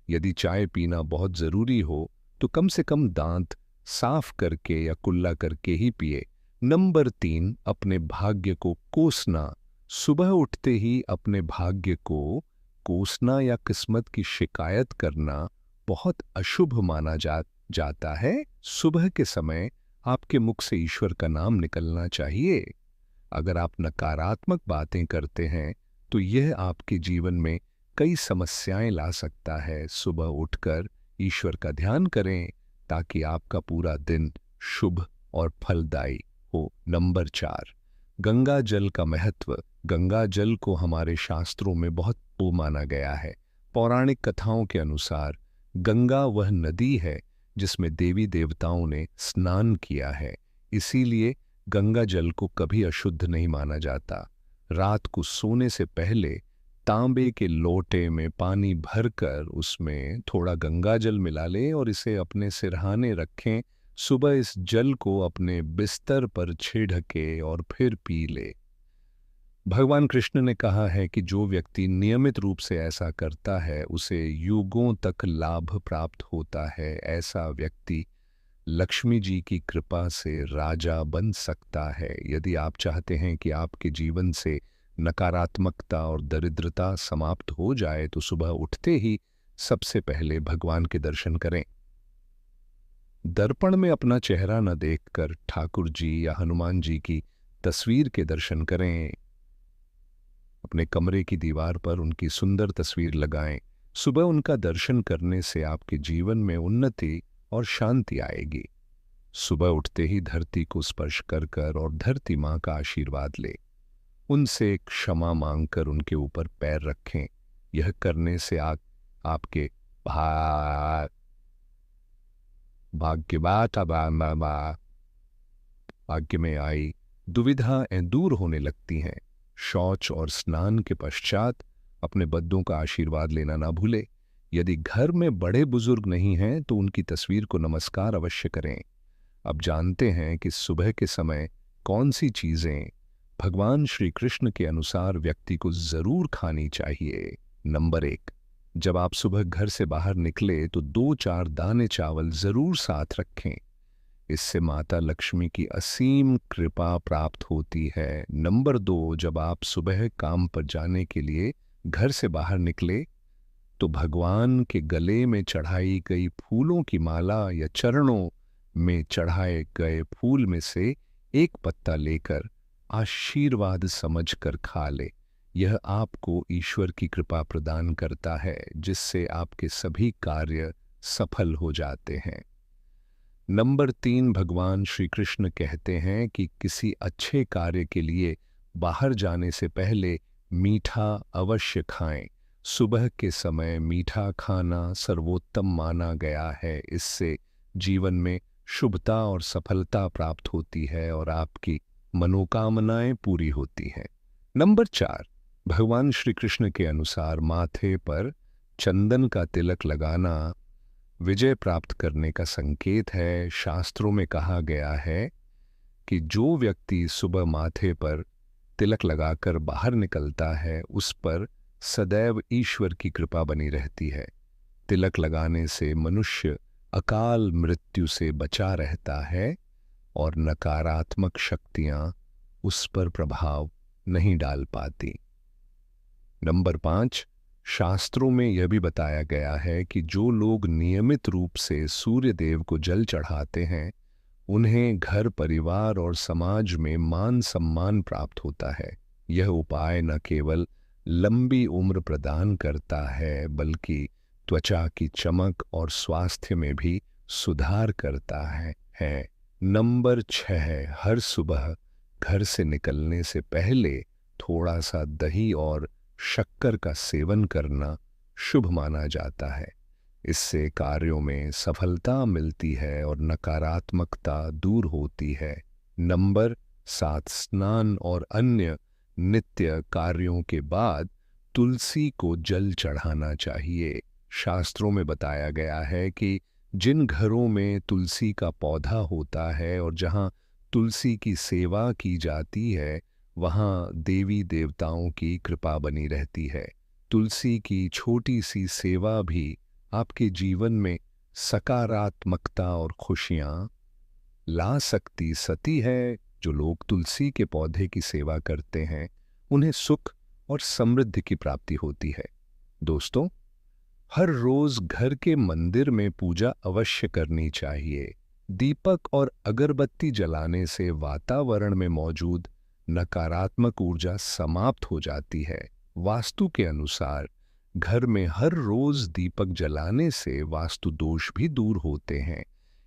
यदि चाय पीना बहुत ज़रूरी हो तो कम से कम दांत साफ करके या कुल्ला करके ही पिए। नंबर 3, अपने भाग्य को कोसना। सुबह उठते ही अपने भाग्य को कोसना या किस्मत की शिकायत करना बहुत अशुभ माना जाता है। सुबह के समय आपके मुख से ईश्वर का नाम निकलना चाहिए। अगर आप नकारात्मक बातें करते हैं तो यह आपके जीवन में कई समस्याएं ला सकता है। सुबह उठकर ईश्वर का ध्यान करें ताकि आपका पूरा दिन शुभ और फलदायी हो। नंबर 4, गंगा जल का महत्व। गंगा जल को हमारे शास्त्रों में बहुत माना गया है। पौराणिक कथाओं के अनुसार गंगा वह नदी है जिसमें देवी देवताओं ने स्नान किया है, इसीलिए गंगा जल को कभी अशुद्ध नहीं माना जाता। रात को सोने से पहले तांबे के लोटे में पानी भरकर उसमें थोड़ा गंगा जल मिला लें और इसे अपने सिरहाने रखें। सुबह इस जल को अपने बिस्तर पर छिड़के और फिर पी ले। भगवान कृष्ण ने कहा है कि जो व्यक्ति नियमित रूप से ऐसा करता है उसे युगों तक लाभ प्राप्त होता है। ऐसा व्यक्ति लक्ष्मी जी की कृपा से राजा बन सकता है। यदि आप चाहते हैं कि आपके जीवन से नकारात्मकता और दरिद्रता समाप्त हो जाए तो सुबह उठते ही सबसे पहले भगवान के दर्शन करें। दर्पण में अपना चेहरा न देखकर ठाकुर जी या हनुमान जी की तस्वीर के दर्शन करें। अपने कमरे की दीवार पर उनकी सुंदर तस्वीर लगाएं। सुबह उनका दर्शन करने से आपके जीवन में उन्नति और शांति आएगी। सुबह उठते ही धरती को स्पर्श कर कर और धरती माँ का आशीर्वाद ले। उनसे क्षमा मांगकर उनके ऊपर पैर रखें। यह करने से आपके भाग्य में आई दुविधाएं दूर होने लगती हैं। शौच और स्नान के पश्चात अपने बद्दों का आशीर्वाद लेना ना भूले। यदि घर में बड़े बुजुर्ग नहीं हैं तो उनकी तस्वीर को नमस्कार अवश्य करें। अब जानते हैं कि सुबह के समय कौन सी चीजें भगवान श्री कृष्ण के अनुसार व्यक्ति को जरूर खानी चाहिए। नंबर 1, जब आप सुबह घर से बाहर निकले तो 2-4 दाने चावल जरूर साथ रखें। इससे माता लक्ष्मी की असीम कृपा प्राप्त होती है। नंबर 2, जब आप सुबह काम पर जाने के लिए घर से बाहर निकले तो भगवान के गले में चढ़ाई गई फूलों की माला या चरणों में चढ़ाए गए फूल में से एक पत्ता लेकर आशीर्वाद समझकर खा ले। यह आपको ईश्वर की कृपा प्रदान करता है, जिससे आपके सभी कार्य सफल हो जाते हैं। नंबर 3, भगवान श्री कृष्ण कहते हैं कि किसी अच्छे कार्य के लिए बाहर जाने से पहले मीठा अवश्य खाएं। सुबह के समय मीठा खाना सर्वोत्तम माना गया है। इससे जीवन में शुभता और सफलता प्राप्त होती है और आपकी मनोकामनाएं पूरी होती हैं। नंबर 4, भगवान श्री कृष्ण के अनुसार माथे पर चंदन का तिलक लगाना विजय प्राप्त करने का संकेत है। शास्त्रों में कहा गया है कि जो व्यक्ति सुबह माथे पर तिलक लगाकर बाहर निकलता है उस पर सदैव ईश्वर की कृपा बनी रहती है। तिलक लगाने से मनुष्य अकाल मृत्यु से बचा रहता है और नकारात्मक शक्तियां उस पर प्रभाव नहीं डाल पाती। नंबर 5, शास्त्रों में यह भी बताया गया है कि जो लोग नियमित रूप से सूर्य देव को जल चढ़ाते हैं उन्हें घर परिवार और समाज में मान सम्मान प्राप्त होता है। यह उपाय न केवल लंबी उम्र प्रदान करता है बल्कि त्वचा की चमक और स्वास्थ्य में भी सुधार करता है। नंबर 6, हर सुबह घर से निकलने से पहले थोड़ा सा दही और शक्कर का सेवन करना शुभ माना जाता है। इससे कार्यों में सफलता मिलती है और नकारात्मकता दूर होती है। नंबर 7, स्नान और अन्य नित्य कार्यों के बाद तुलसी को जल चढ़ाना चाहिए। शास्त्रों में बताया गया है कि जिन घरों में तुलसी का पौधा होता है और जहां तुलसी की सेवा की जाती है वहां देवी देवताओं की कृपा बनी रहती है। तुलसी की छोटी सी सेवा भी आपके जीवन में सकारात्मकता और खुशियां ला सकती है। जो लोग तुलसी के पौधे की सेवा करते हैं उन्हें सुख और समृद्धि की प्राप्ति होती है। दोस्तों, हर रोज घर के मंदिर में पूजा अवश्य करनी चाहिए। दीपक और अगरबत्ती जलाने से वातावरण में मौजूद नकारात्मक ऊर्जा समाप्त हो जाती है। वास्तु के अनुसार घर में हर रोज दीपक जलाने से वास्तु दोष भी दूर होते हैं।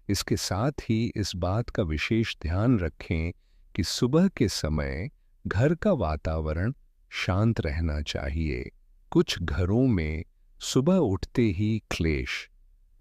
इसके साथ ही इस बात का विशेष ध्यान रखें कि सुबह के समय घर का वातावरण शांत रहना चाहिए। कुछ घरों में सुबह उठते ही क्लेश,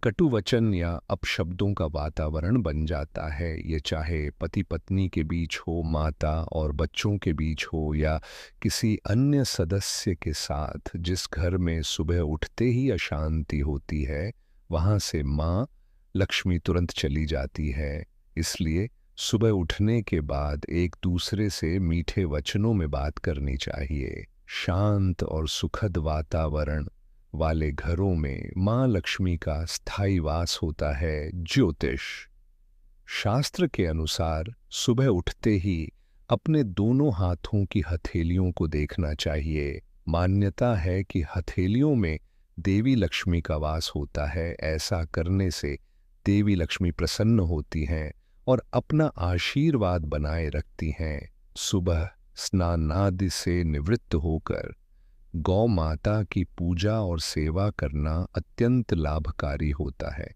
कटु वचन या अपशब्दों का वातावरण बन जाता है। ये चाहे पति पत्नी के बीच हो, माता और बच्चों के बीच हो या किसी अन्य सदस्य के साथ। जिस घर में सुबह उठते ही अशांति होती है वहां से माँ लक्ष्मी तुरंत चली जाती है। इसलिए सुबह उठने के बाद एक दूसरे से मीठे वचनों में बात करनी चाहिए। शांत और सुखद वातावरण वाले घरों में मां लक्ष्मी का स्थायी वास होता है। ज्योतिष शास्त्र के अनुसार सुबह उठते ही अपने दोनों हाथों की हथेलियों को देखना चाहिए। मान्यता है कि हथेलियों में देवी लक्ष्मी का वास होता है। ऐसा करने से देवी लक्ष्मी प्रसन्न होती हैं और अपना आशीर्वाद बनाए रखती हैं। सुबह स्नानादि से निवृत्त होकर गौ माता की पूजा और सेवा करना अत्यंत लाभकारी होता है।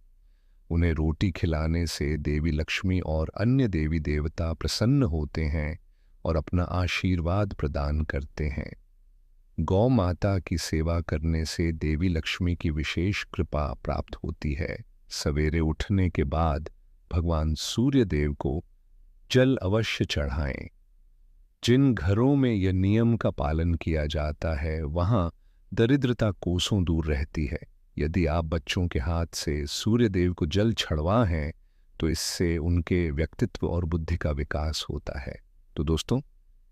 उन्हें रोटी खिलाने से देवी लक्ष्मी और अन्य देवी देवता प्रसन्न होते हैं और अपना आशीर्वाद प्रदान करते हैं। गौ माता की सेवा करने से देवी लक्ष्मी की विशेष कृपा प्राप्त होती है। सवेरे उठने के बाद भगवान सूर्य देव को जल अवश्य चढ़ाएं। जिन घरों में यह नियम का पालन किया जाता है वहां दरिद्रता कोसों दूर रहती है। यदि आप बच्चों के हाथ से सूर्य देव को जल चढ़वाएं तो इससे उनके व्यक्तित्व और बुद्धि का विकास होता है। तो दोस्तों,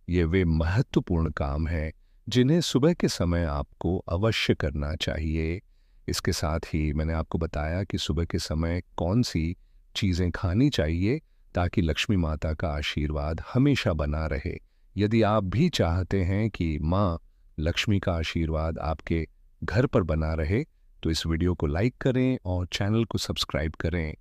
ये वे महत्वपूर्ण काम हैं जिन्हें सुबह के समय आपको अवश्य करना चाहिए। इसके साथ ही मैंने आपको बताया कि सुबह के समय कौन सी चीज़ें खानी चाहिए ताकि लक्ष्मी माता का आशीर्वाद हमेशा बना रहे। यदि आप भी चाहते हैं कि माँ लक्ष्मी का आशीर्वाद आपके घर पर बना रहे तो इस वीडियो को लाइक करें और चैनल को सब्सक्राइब करें।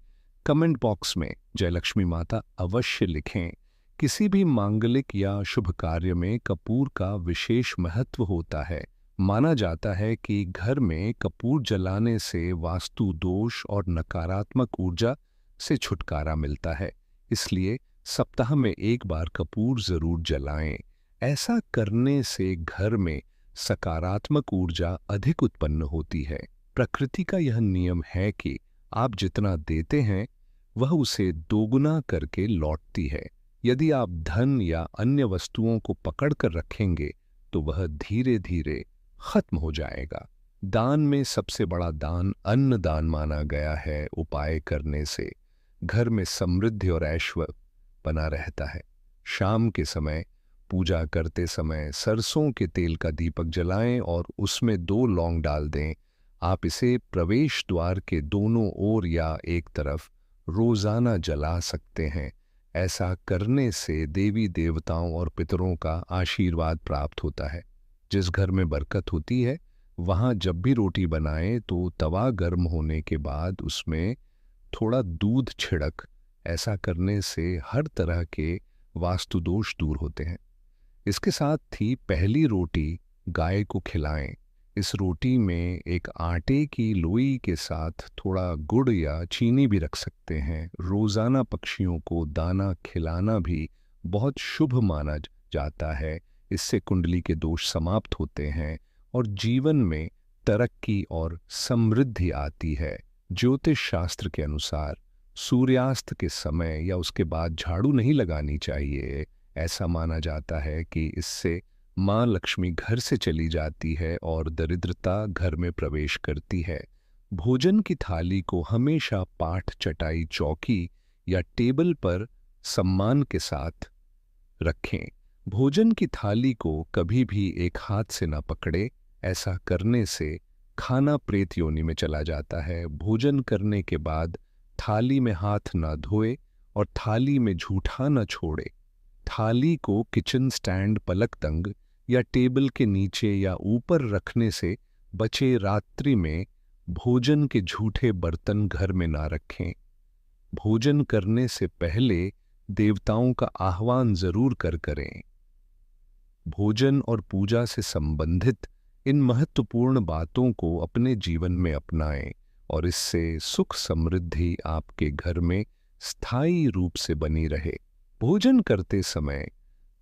कमेंट बॉक्स में जय लक्ष्मी माता अवश्य लिखें। किसी भी मांगलिक या शुभ कार्य में कपूर का विशेष महत्व होता है। माना जाता है कि घर में कपूर जलाने से वास्तु दोष और नकारात्मक ऊर्जा से छुटकारा मिलता है। इसलिए सप्ताह में एक बार कपूर जरूर जलाएं। ऐसा करने से घर में सकारात्मक ऊर्जा अधिक उत्पन्न होती है। प्रकृति का यह नियम है कि आप जितना देते हैं वह उसे दोगुना करके लौटती है। यदि आप धन या अन्य वस्तुओं को पकड़ कर रखेंगे तो वह धीरे धीरे खत्म हो जाएगा। दान में सबसे बड़ा दान अन्न दान माना गया है। उपाय करने से घर में समृद्धि और ऐश्वर्य बना रहता है। शाम के समय पूजा करते समय सरसों के तेल का दीपक जलाएं और उसमें 2 लौंग डाल दें। आप इसे प्रवेश द्वार के दोनों ओर या एक तरफ रोजाना जला सकते हैं। ऐसा करने से देवी देवताओं और पितरों का आशीर्वाद प्राप्त होता है। जिस घर में बरकत होती है वहां जब भी रोटी बनाएं तो तवा गर्म होने के बाद उसमें थोड़ा दूध छिड़क। ऐसा करने से हर तरह के वास्तु दोष दूर होते हैं। इसके साथ ही पहली रोटी गाय को खिलाएं। इस रोटी में एक आटे की लोई के साथ थोड़ा गुड़ या चीनी भी रख सकते हैं। रोजाना पक्षियों को दाना खिलाना भी बहुत शुभ माना जाता है। इससे कुंडली के दोष समाप्त होते हैं और जीवन में तरक्की और समृद्धि आती है। ज्योतिष शास्त्र के अनुसार सूर्यास्त के समय या उसके बाद झाड़ू नहीं लगानी चाहिए। ऐसा माना जाता है कि इससे माँ लक्ष्मी घर से चली जाती है और दरिद्रता घर में प्रवेश करती है। भोजन की थाली को हमेशा पाठ चटाई चौकी या टेबल पर सम्मान के साथ रखें। भोजन की थाली को कभी भी एक हाथ से न पकड़े। ऐसा करने से खाना प्रेत योनि में चला जाता है। भोजन करने के बाद थाली में हाथ न धोए और थाली में झूठा न छोड़े। थाली को किचन स्टैंड, पलक तंग या टेबल के नीचे या ऊपर रखने से बचे। रात्रि में भोजन के झूठे बर्तन घर में ना रखें। भोजन करने से पहले देवताओं का आह्वान जरूर करें। भोजन और पूजा से संबंधित इन महत्वपूर्ण बातों को अपने जीवन में अपनाएं और इससे सुख समृद्धि आपके घर में स्थायी रूप से बनी रहे। भोजन करते समय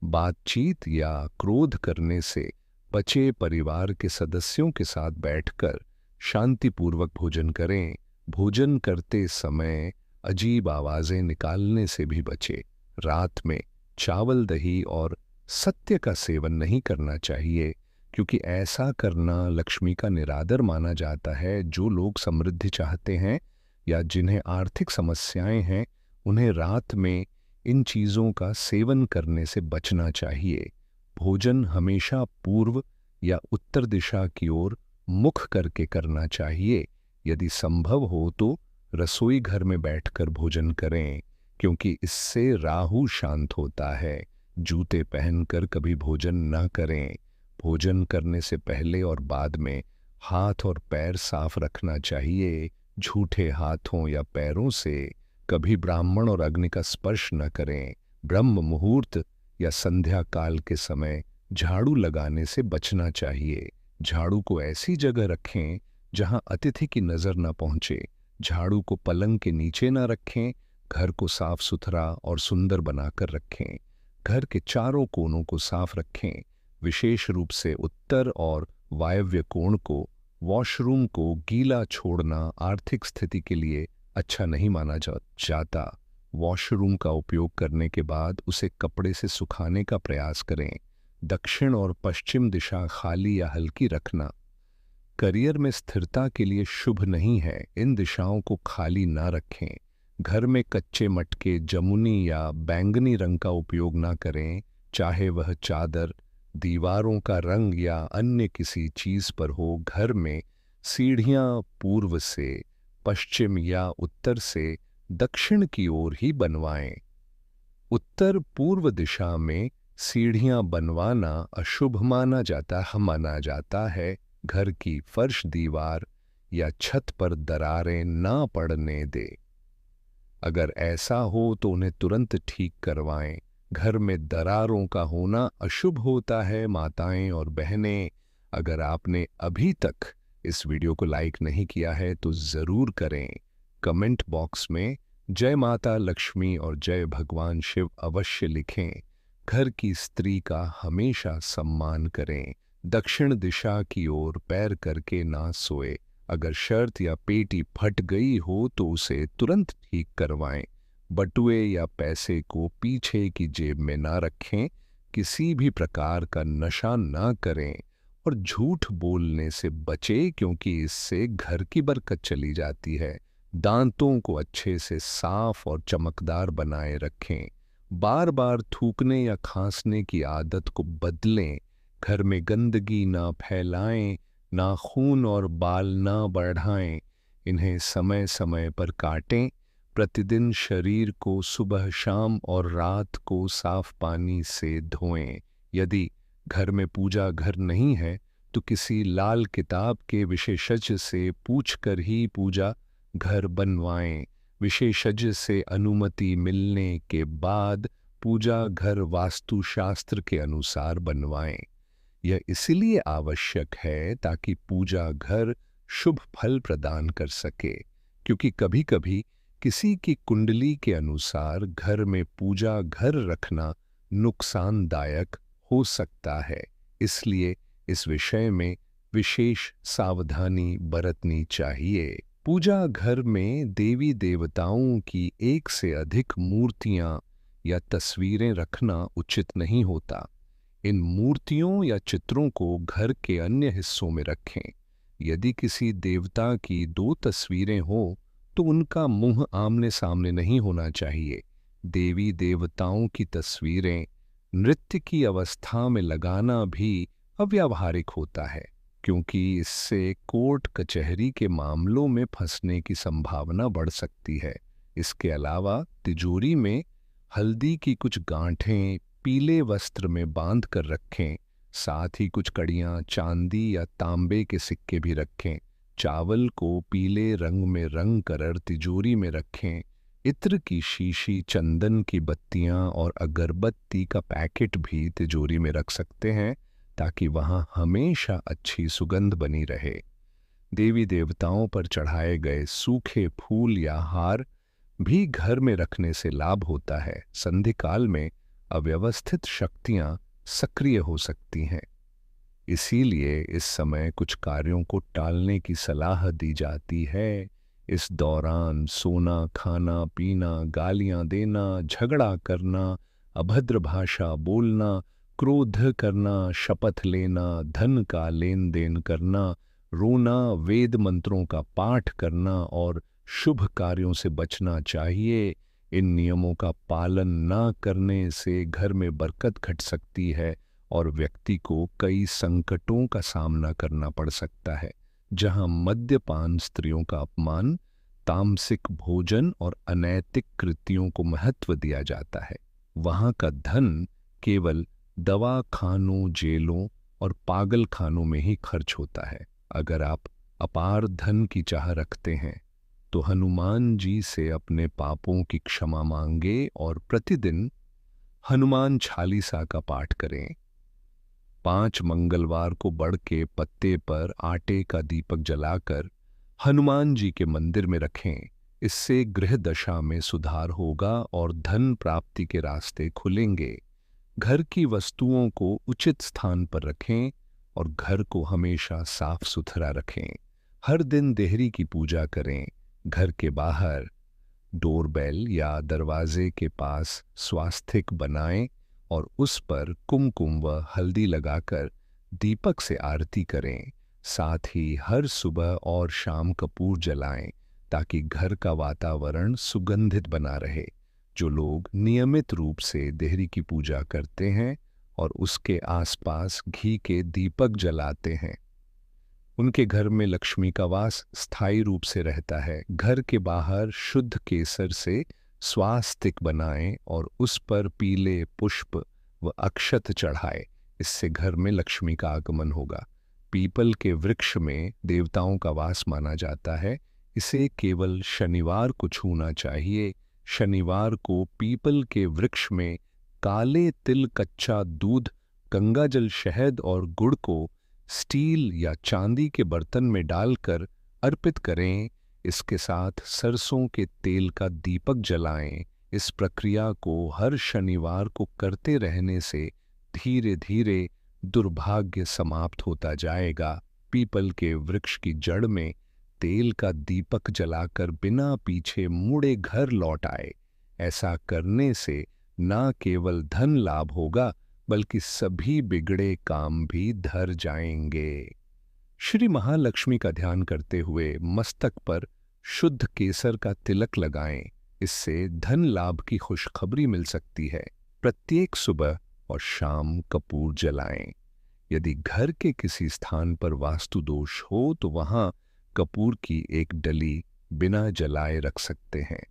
बातचीत या क्रोध करने से बचे। परिवार के सदस्यों के साथ बैठकर शांतिपूर्वक भोजन करें। भोजन करते समय अजीब आवाजें निकालने से भी बचे। रात में चावल, दही और सत्य का सेवन नहीं करना चाहिए क्योंकि ऐसा करना लक्ष्मी का निरादर माना जाता है। जो लोग समृद्धि चाहते हैं या जिन्हें आर्थिक समस्याएं हैं उन्हें रात में इन चीज़ों का सेवन करने से बचना चाहिए। भोजन हमेशा पूर्व या उत्तर दिशा की ओर मुख करके करना चाहिए। यदि संभव हो तो रसोई घर में बैठकर भोजन करें क्योंकि इससे राहु शांत होता है। जूते पहनकर कभी भोजन न करें। भोजन करने से पहले और बाद में हाथ और पैर साफ रखना चाहिए। झूठे हाथों या पैरों से कभी ब्राह्मण और अग्नि का स्पर्श न करें। ब्रह्म मुहूर्त या संध्या काल के समय झाड़ू लगाने से बचना चाहिए। झाड़ू को ऐसी जगह रखें जहां अतिथि की नजर न पहुंचे। झाड़ू को पलंग के नीचे न रखें। घर को साफ सुथरा और सुंदर बनाकर रखें। घर के चारों कोनों को साफ रखें, विशेष रूप से उत्तर और वायव्य कोण को। वॉशरूम को गीला छोड़ना आर्थिक स्थिति के लिए अच्छा नहीं माना जाता। वॉशरूम का उपयोग करने के बाद उसे कपड़े से सुखाने का प्रयास करें। दक्षिण और पश्चिम दिशा खाली या हल्की रखना करियर में स्थिरता के लिए शुभ नहीं है। इन दिशाओं को खाली ना रखें। घर में कच्चे मटके, जमुनी या बैंगनी रंग का उपयोग ना करें, चाहे वह चादर, दीवारों का रंग या अन्य किसी चीज पर हो। घर में सीढ़ियां पूर्व से पश्चिम या उत्तर से दक्षिण की ओर ही बनवाएं। उत्तर पूर्व दिशा में सीढ़ियां बनवाना अशुभ माना जाता है। घर की फर्श, दीवार या छत पर दरारें ना पड़ने दे। अगर ऐसा हो तो उन्हें तुरंत ठीक करवाएं। घर में दरारों का होना अशुभ होता है। माताएं और बहनें, अगर आपने अभी तक इस वीडियो को लाइक नहीं किया है तो जरूर करें। कमेंट बॉक्स में जय माता लक्ष्मी और जय भगवान शिव अवश्य लिखें। घर की स्त्री का हमेशा सम्मान करें। दक्षिण दिशा की ओर पैर करके ना सोए। अगर शर्ट या पेटी फट गई हो तो उसे तुरंत ठीक करवाएं। बटुए या पैसे को पीछे की जेब में ना रखें। किसी भी प्रकार का नशा ना करें और झूठ बोलने से बचें, क्योंकि इससे घर की बरकत चली जाती है। दांतों को अच्छे से साफ और चमकदार बनाए रखें। बार बार थूकने या खांसने की आदत को बदलें। घर में गंदगी ना फैलाएं, नाखून और बाल ना बढ़ाएं। इन्हें समय समय पर काटें। प्रतिदिन शरीर को सुबह शाम और रात को साफ पानी से धोएं। यदि घर में पूजा घर नहीं है तो किसी लाल किताब के विशेषज्ञ से पूछकर ही पूजा घर बनवाएं। विशेषज्ञ से अनुमति मिलने के बाद पूजा घर वास्तुशास्त्र के अनुसार बनवाएं। यह इसलिए आवश्यक है ताकि पूजा घर शुभ फल प्रदान कर सके, क्योंकि कभी-कभी किसी की कुंडली के अनुसार घर में पूजा घर रखना नुकसानदायक हो सकता है। इसलिए इस विषय में विशेष सावधानी बरतनी चाहिए। पूजा घर में देवी देवताओं की एक से अधिक मूर्तियां या तस्वीरें रखना उचित नहीं होता। इन मूर्तियों या चित्रों को घर के अन्य हिस्सों में रखें। यदि किसी देवता की दो तस्वीरें हो तो उनका मुंह आमने सामने नहीं होना चाहिए। देवी देवताओं की तस्वीरें नृत्य की अवस्था में लगाना भी अव्यावहारिक होता है, क्योंकि इससे कोर्ट कचहरी के मामलों में फंसने की संभावना बढ़ सकती है। इसके अलावा तिजोरी में हल्दी की कुछ गांठें पीले वस्त्र में बांध कर रखें। साथ ही कुछ कड़ियां चांदी या तांबे के सिक्के भी रखें। चावल को पीले रंग में रंग कर तिजोरी में रखें। इत्र की शीशी, चंदन की बत्तियां और अगरबत्ती का पैकेट भी तिजोरी में रख सकते हैं, ताकि वहां हमेशा अच्छी सुगंध बनी रहे। देवी देवताओं पर चढ़ाए गए सूखे फूल या हार भी घर में रखने से लाभ होता है। संधिकाल में अव्यवस्थित शक्तियां सक्रिय हो सकती हैं, इसीलिए इस समय कुछ कार्यों को टालने की सलाह दी जाती है। इस दौरान सोना, खाना पीना, गालियां देना, झगड़ा करना, अभद्र भाषा बोलना, क्रोध करना, शपथ लेना, धन का लेन देन करना, रोना, वेद मंत्रों का पाठ करना और शुभ कार्यों से बचना चाहिए। इन नियमों का पालन न करने से घर में बरकत घट सकती है और व्यक्ति को कई संकटों का सामना करना पड़ सकता है। जहां मद्यपान, स्त्रियों का अपमान, तामसिक भोजन और अनैतिक कृत्यों को महत्व दिया जाता है, वहां का धन केवल दवा खानों, जेलों और पागल खानों में ही खर्च होता है। अगर आप अपार धन की चाह रखते हैं तो हनुमान जी से अपने पापों की क्षमा मांगे और प्रतिदिन हनुमान चालीसा का पाठ करें। 5 मंगलवार को बड़ के पत्ते पर आटे का दीपक जलाकर हनुमान जी के मंदिर में रखें। इससे गृह दशा में सुधार होगा और धन प्राप्ति के रास्ते खुलेंगे। घर की वस्तुओं को उचित स्थान पर रखें और घर को हमेशा साफ सुथरा रखें। हर दिन देहरी की पूजा करें। घर के बाहर डोरबेल या दरवाजे के पास स्वास्तिक बनाएं और उस पर कुमकुम व हल्दी लगाकर दीपक से आरती करें। साथ ही हर सुबह और शाम कपूर जलाएं, ताकि घर का वातावरण सुगंधित बना रहे। जो लोग नियमित रूप से देहरी की पूजा करते हैं और उसके आसपास घी के दीपक जलाते हैं, उनके घर में लक्ष्मी का वास स्थायी रूप से रहता है। घर के बाहर शुद्ध केसर से स्वास्तिक बनाएं और उस पर पीले पुष्प व अक्षत चढ़ाएं। इससे घर में लक्ष्मी का आगमन होगा। पीपल के वृक्ष में देवताओं का वास माना जाता है। इसे केवल शनिवार को छूना चाहिए। शनिवार को पीपल के वृक्ष में काले तिल, कच्चा दूध, गंगाजल, शहद और गुड़ को स्टील या चांदी के बर्तन में डालकर अर्पित करें। इसके साथ सरसों के तेल का दीपक जलाएं। इस प्रक्रिया को हर शनिवार को करते रहने से धीरे धीरे दुर्भाग्य समाप्त होता जाएगा। पीपल के वृक्ष की जड़ में तेल का दीपक जलाकर बिना पीछे मुड़े घर लौट आए। ऐसा करने से न केवल धन लाभ होगा बल्कि सभी बिगड़े काम भी धर जाएंगे। श्री महालक्ष्मी का ध्यान करते हुए मस्तक पर शुद्ध केसर का तिलक लगाएं। इससे धन लाभ की खुशखबरी मिल सकती है। प्रत्येक सुबह और शाम कपूर जलाएं। यदि घर के किसी स्थान पर वास्तु दोष हो तो वहां कपूर की एक डली बिना जलाए रख सकते हैं।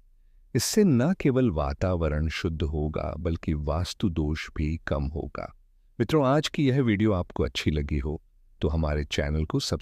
इससे न केवल वातावरण शुद्ध होगा बल्कि वास्तु दोष भी कम होगा। मित्रों, आज की यह वीडियो आपको अच्छी लगी हो तो हमारे चैनल को सब्सक्राइब